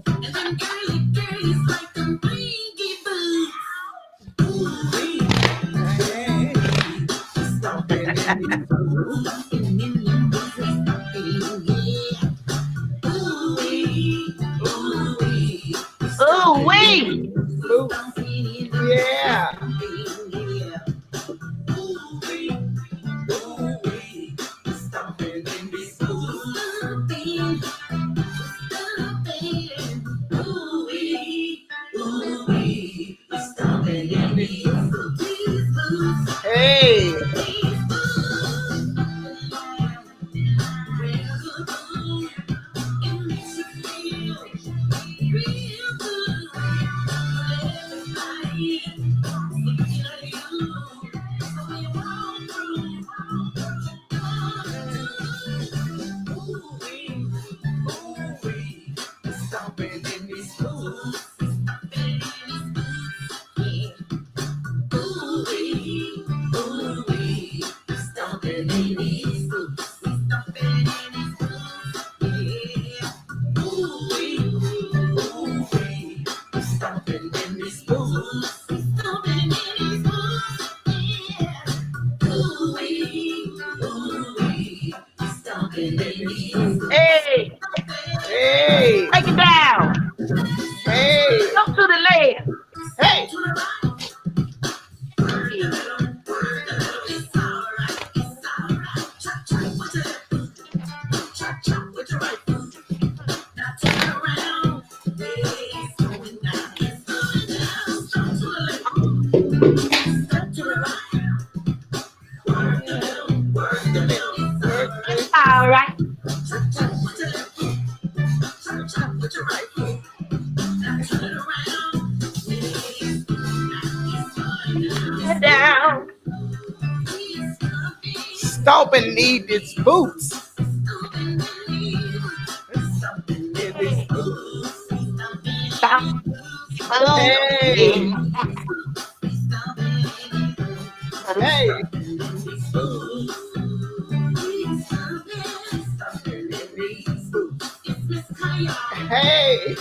And then boots. Yeah. Stomping in these boots. Ooh-wee, ooh-wee, stomping in these boots. Hey. Stomping in these boots. Ooh-wee, ooh-wee, stomping in these boots. Yeah. Ooh-wee, ooh-wee, stomping in these boots. Stomping in these boots. Yeah. Ooh-wee, ooh-wee, stomping in these boots. Hey, Hey. break it down. Hey. Up to the left. Hey. Hey. It's alright, it's alright. Chop, chop, what you chop, chop with your right foot. Now turn around. Yeah, it's going down. It's going down. Stop to the left. Step to the right. Work the middle. Work the middle. It's Work alright. this. All right. Chop, chop with your left foot. Chop, chop with your right foot. Now turn it around. Yeah, it's going down. Get down. It's Stomping need its boots. going down. In these Hey, boots. stop. Boom. Hey. Yeah. Hey. Hey.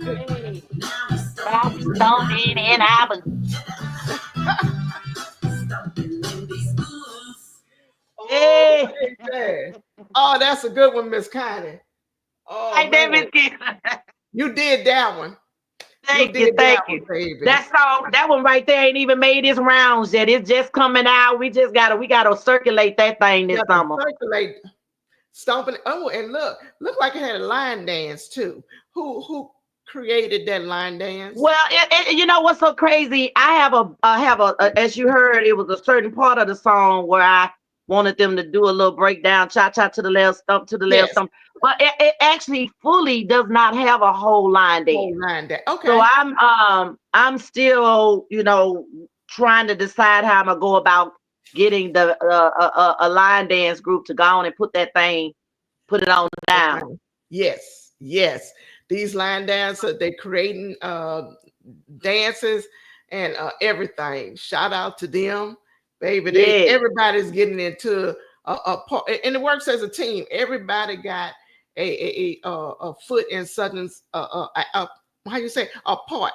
Hey, stop stomping in our boots. Oh, Hey, baby. Oh, that's a good one, Miss Connie. Oh like that, man, Miss Kim. you did that one. You Thank you, did that thank one, you. baby. That song, that one right there ain't even made its rounds yet. It's just coming out. We gotta circulate that thing You this got to summer. circulate, stomping. Oh, and look like it had a line dance too. Who created that line dance? Well, you know what's so crazy? As you heard, it was a certain part of the song where I wanted them to do a little breakdown, cha cha to the left, stump to the left, Yes, stump. But it actually fully does not have a whole line dance. whole line dance. So Okay, I'm still trying to decide how I'm gonna go about getting the a line dance group to go on and put it on down. okay. Yes, yes. These line dancers, they creating dances and everything. Shout out to them, baby. They Yeah. everybody's getting into a part, and it works as a team. Everybody got a foot in Southern's how you say a part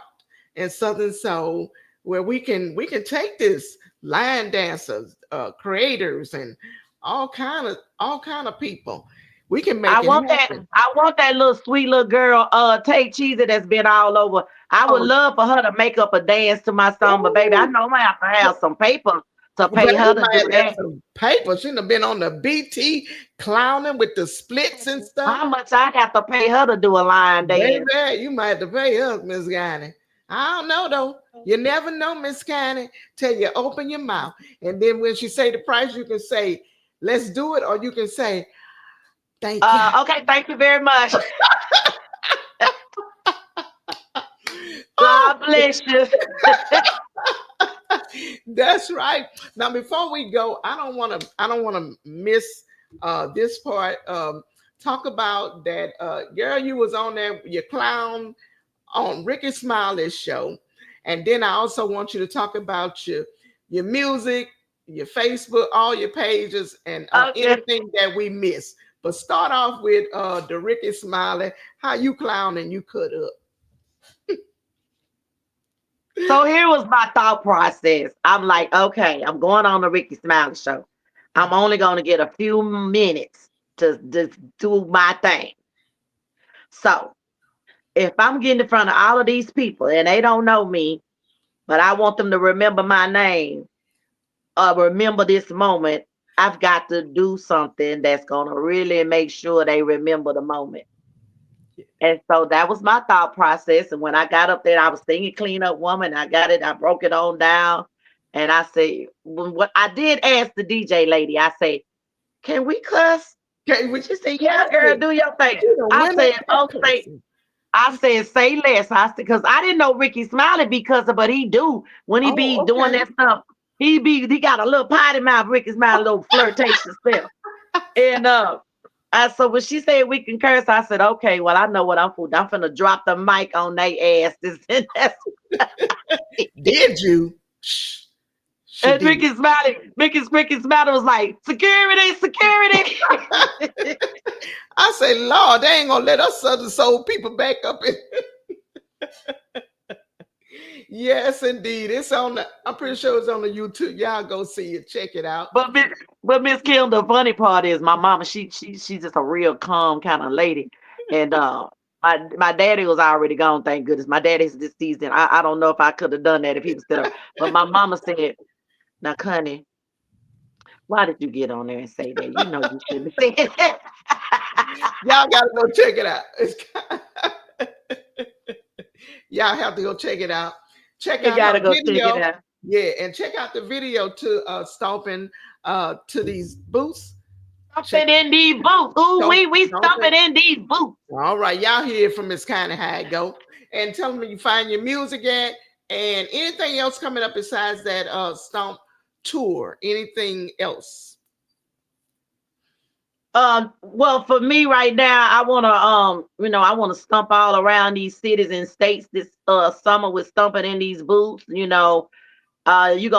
in Southern Soul, where we can take this line dancers, creators, and all kind of people. We can I make it want that. happen. I want that little sweet little girl, Tay Cheesy, that's been all over. I would Oh, love for her to make up a dance to my song, but baby, I ooh. know I'm gonna have to have some paper to pay Baby her to do might have that. some paper. Shouldn't have been on the BT clowning with the splits and stuff. How much I have to pay her to do a line dance? Baby, you might have to pay us, Miss Connie. I don't know though. You never know, Miss Connie, till you open your mouth. And then when she say the price, you can say, let's do it, or you can say, thank you. Okay, thank you very much. Oh, God bless you. that's right. Now, before we go, I don't want to miss this part. Talk about that girl you was on there, your clown on Ricky Smiley's show. And then I also want you to talk about your music, your Facebook, all your pages, and Okay. anything that we missed. But start off with the Ricky Smiley, how you clown and you cut up. So here was my thought process. I'm like, okay, I'm going on the Ricky Smiley show. I'm only going to get a few minutes to do my thing. So if I'm getting in front of all of these people and they don't know me, but I want them to remember my name or remember this moment, I've got to do something that's gonna really make sure they remember the moment. And so that was my thought process. And when I got up there, I was singing Clean Up Woman. I got it, I broke it on down. And I say, what I did ask the DJ lady, I say, can we cuss? Okay, we She said, yeah, girl, cussing. do your thing. You don't I win said, at okay. cussing. I said, say less. I said, because I didn't know Ricky Smiley because of, but he do when he be Oh, doing okay. that stuff. He got a little potty mouth, Ricky Smiley, little flirtatious self. And so when she said we can curse, I said, okay, well, I know what I'm for. I'm finna drop the mic on they asses. And that's Did you? Shh, she and did. Ricky Smiley was like, security, security. I say, Lord, they ain't gonna let us Southern soul people back up in. Yes, indeed. It's on the. I'm pretty sure it's on the YouTube. Y'all go see it. Check it out. But Miss Kim, the funny part is my mama, she's just a real calm kind of lady. And my daddy was already gone, thank goodness. My daddy's deceased, and I don't know if I could have done that if he was still alive. But my mama said, now, Connie, why did you get on there and say that? You know you shouldn't have said that. Y'all gotta go check it out. Y'all have to go check it out. Check You out her gotta go check it video. out. Yeah, and check out the video to stomping to these boots. Check Stomping in these boots. Ooh, we stomping. stomping in these boots. All right, y'all hear from Miss Kind of how it go. And tell me you find your music at and anything else coming up besides that stomp tour. Anything else? Well, for me right now, I wanna I wanna stump all around these cities and states this summer with stomping in these boots. You're gonna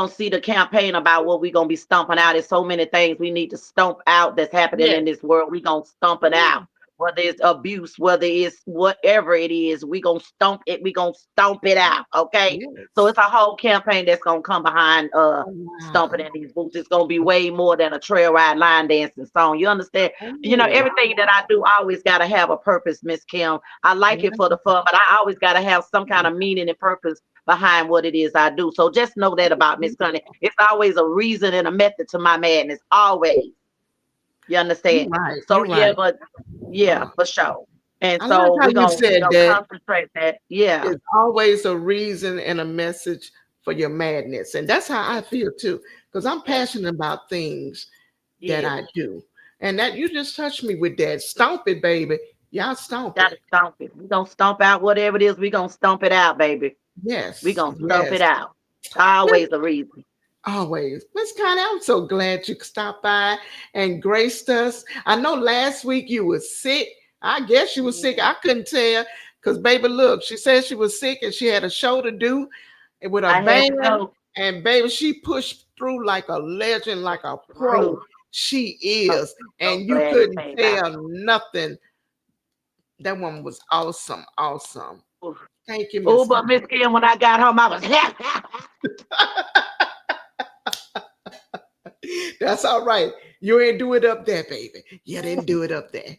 see the campaign about what we're gonna be stomping out. There's so many things we need to stomp out that's happening Yes. in this world. We're gonna stomp it Yeah. out. Whether it's abuse, whether it's whatever it is, we gonna stomp it, we gonna stomp it out. Okay. So Yes. it's a whole campaign that's gonna come behind Oh, stomping wow. in these boots. It's gonna be way more than a trail ride line dancing song. You understand? Oh, Everything that I do always gotta have a purpose, Miss Kim. I like it for wow. the fun, but I always gotta have some kind of meaning and purpose behind what it is I do. So just know that about Miss Connie. It's always a reason and a method to my madness. Always. You You're understand? right. So You're yeah, right. but yeah, Uh, for sure. And I like so how we're you gonna, said that. concentrate that. Yeah. It's always a reason and a message for your madness. And that's how I Yes, feel too. Because I'm yes, passionate about things that yes. I do. And that you just touched me with that. Stomp it, baby. Y'all stomp Gotta it. stomp it. We're gonna stomp out whatever it is, we're gonna stomp it out, baby. We're Yes. gonna stomp Yes. it out. Always a reason. Always. Miss Connie, I'm so glad you stopped by and graced us. I know last week you were sick. I guess you were sick. Yeah. I couldn't tell because, baby, look, she said she was sick and she had a show to do with a I had to band. go And, baby, she pushed through like a legend, like a pro. through. She I'm is. so And you glad it couldn't came out. tell nothing. That woman was awesome. Awesome. Thank you, Oh, Miss but Miss Connie. Kim, when I got home, I was That's all right. You ain't do it up there, baby. You didn't do it up there.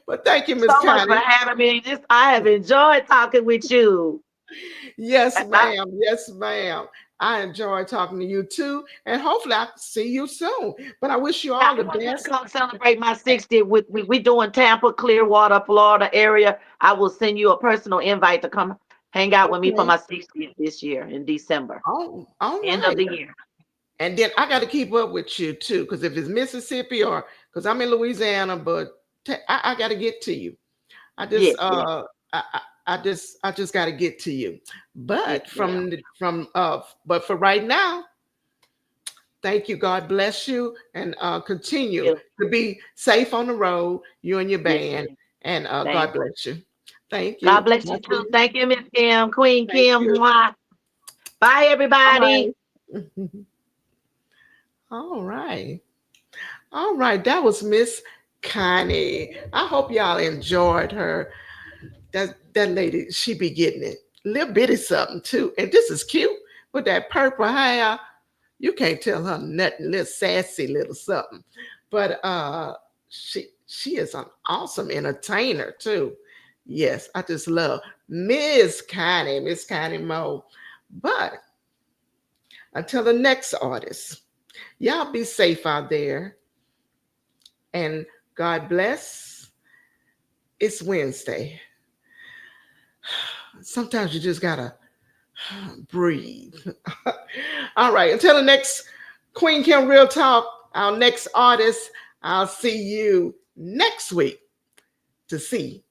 But thank you, Miss so much for Connie. having me. I have enjoyed talking with you. Yes, I, ma'am. Yes, ma'am. I enjoy talking to you too, and hopefully I can see you soon. But I wish you I all the want you to best. come celebrate my 60th with we doing Tampa, Clearwater, Florida area. I will send you a personal invite to come hang out with me for Okay. my 60th this year in December, Oh, all end of right. the year. And then I got to keep up with you too, because if it's Mississippi or because I'm in Louisiana, but I got to get to you. I just Yes, yes, I just got to get to you. yes, But ma'am. but for right now, thank you. God bless you and continue Yes, to be safe on the road, you and your yes, band. ma'am. And Thank God you. bless you. Thank God you. bless you God too. bless. Thank you, Miss Kim, Queen Thank Kim. you. Mwah. Bye, All everybody. right. All right. All right. That was Miss Connie. I hope y'all enjoyed her. That lady, she be getting it. Little bitty something too. And this is cute with that purple hair. You can't tell her nothing, little sassy little something. But she is an awesome entertainer too. Yes, I just love Miss Connie Mo. But until the next artist, y'all be safe out there and God bless. It's Wednesday. Sometimes you just gotta breathe. All right, until the next Queen Kim Real Talk, our next artist, I'll see you next week to see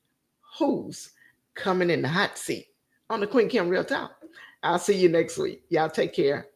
who's coming in the hot seat on the Queen Kim Real Talk. I'll see you next week. Y'all take care.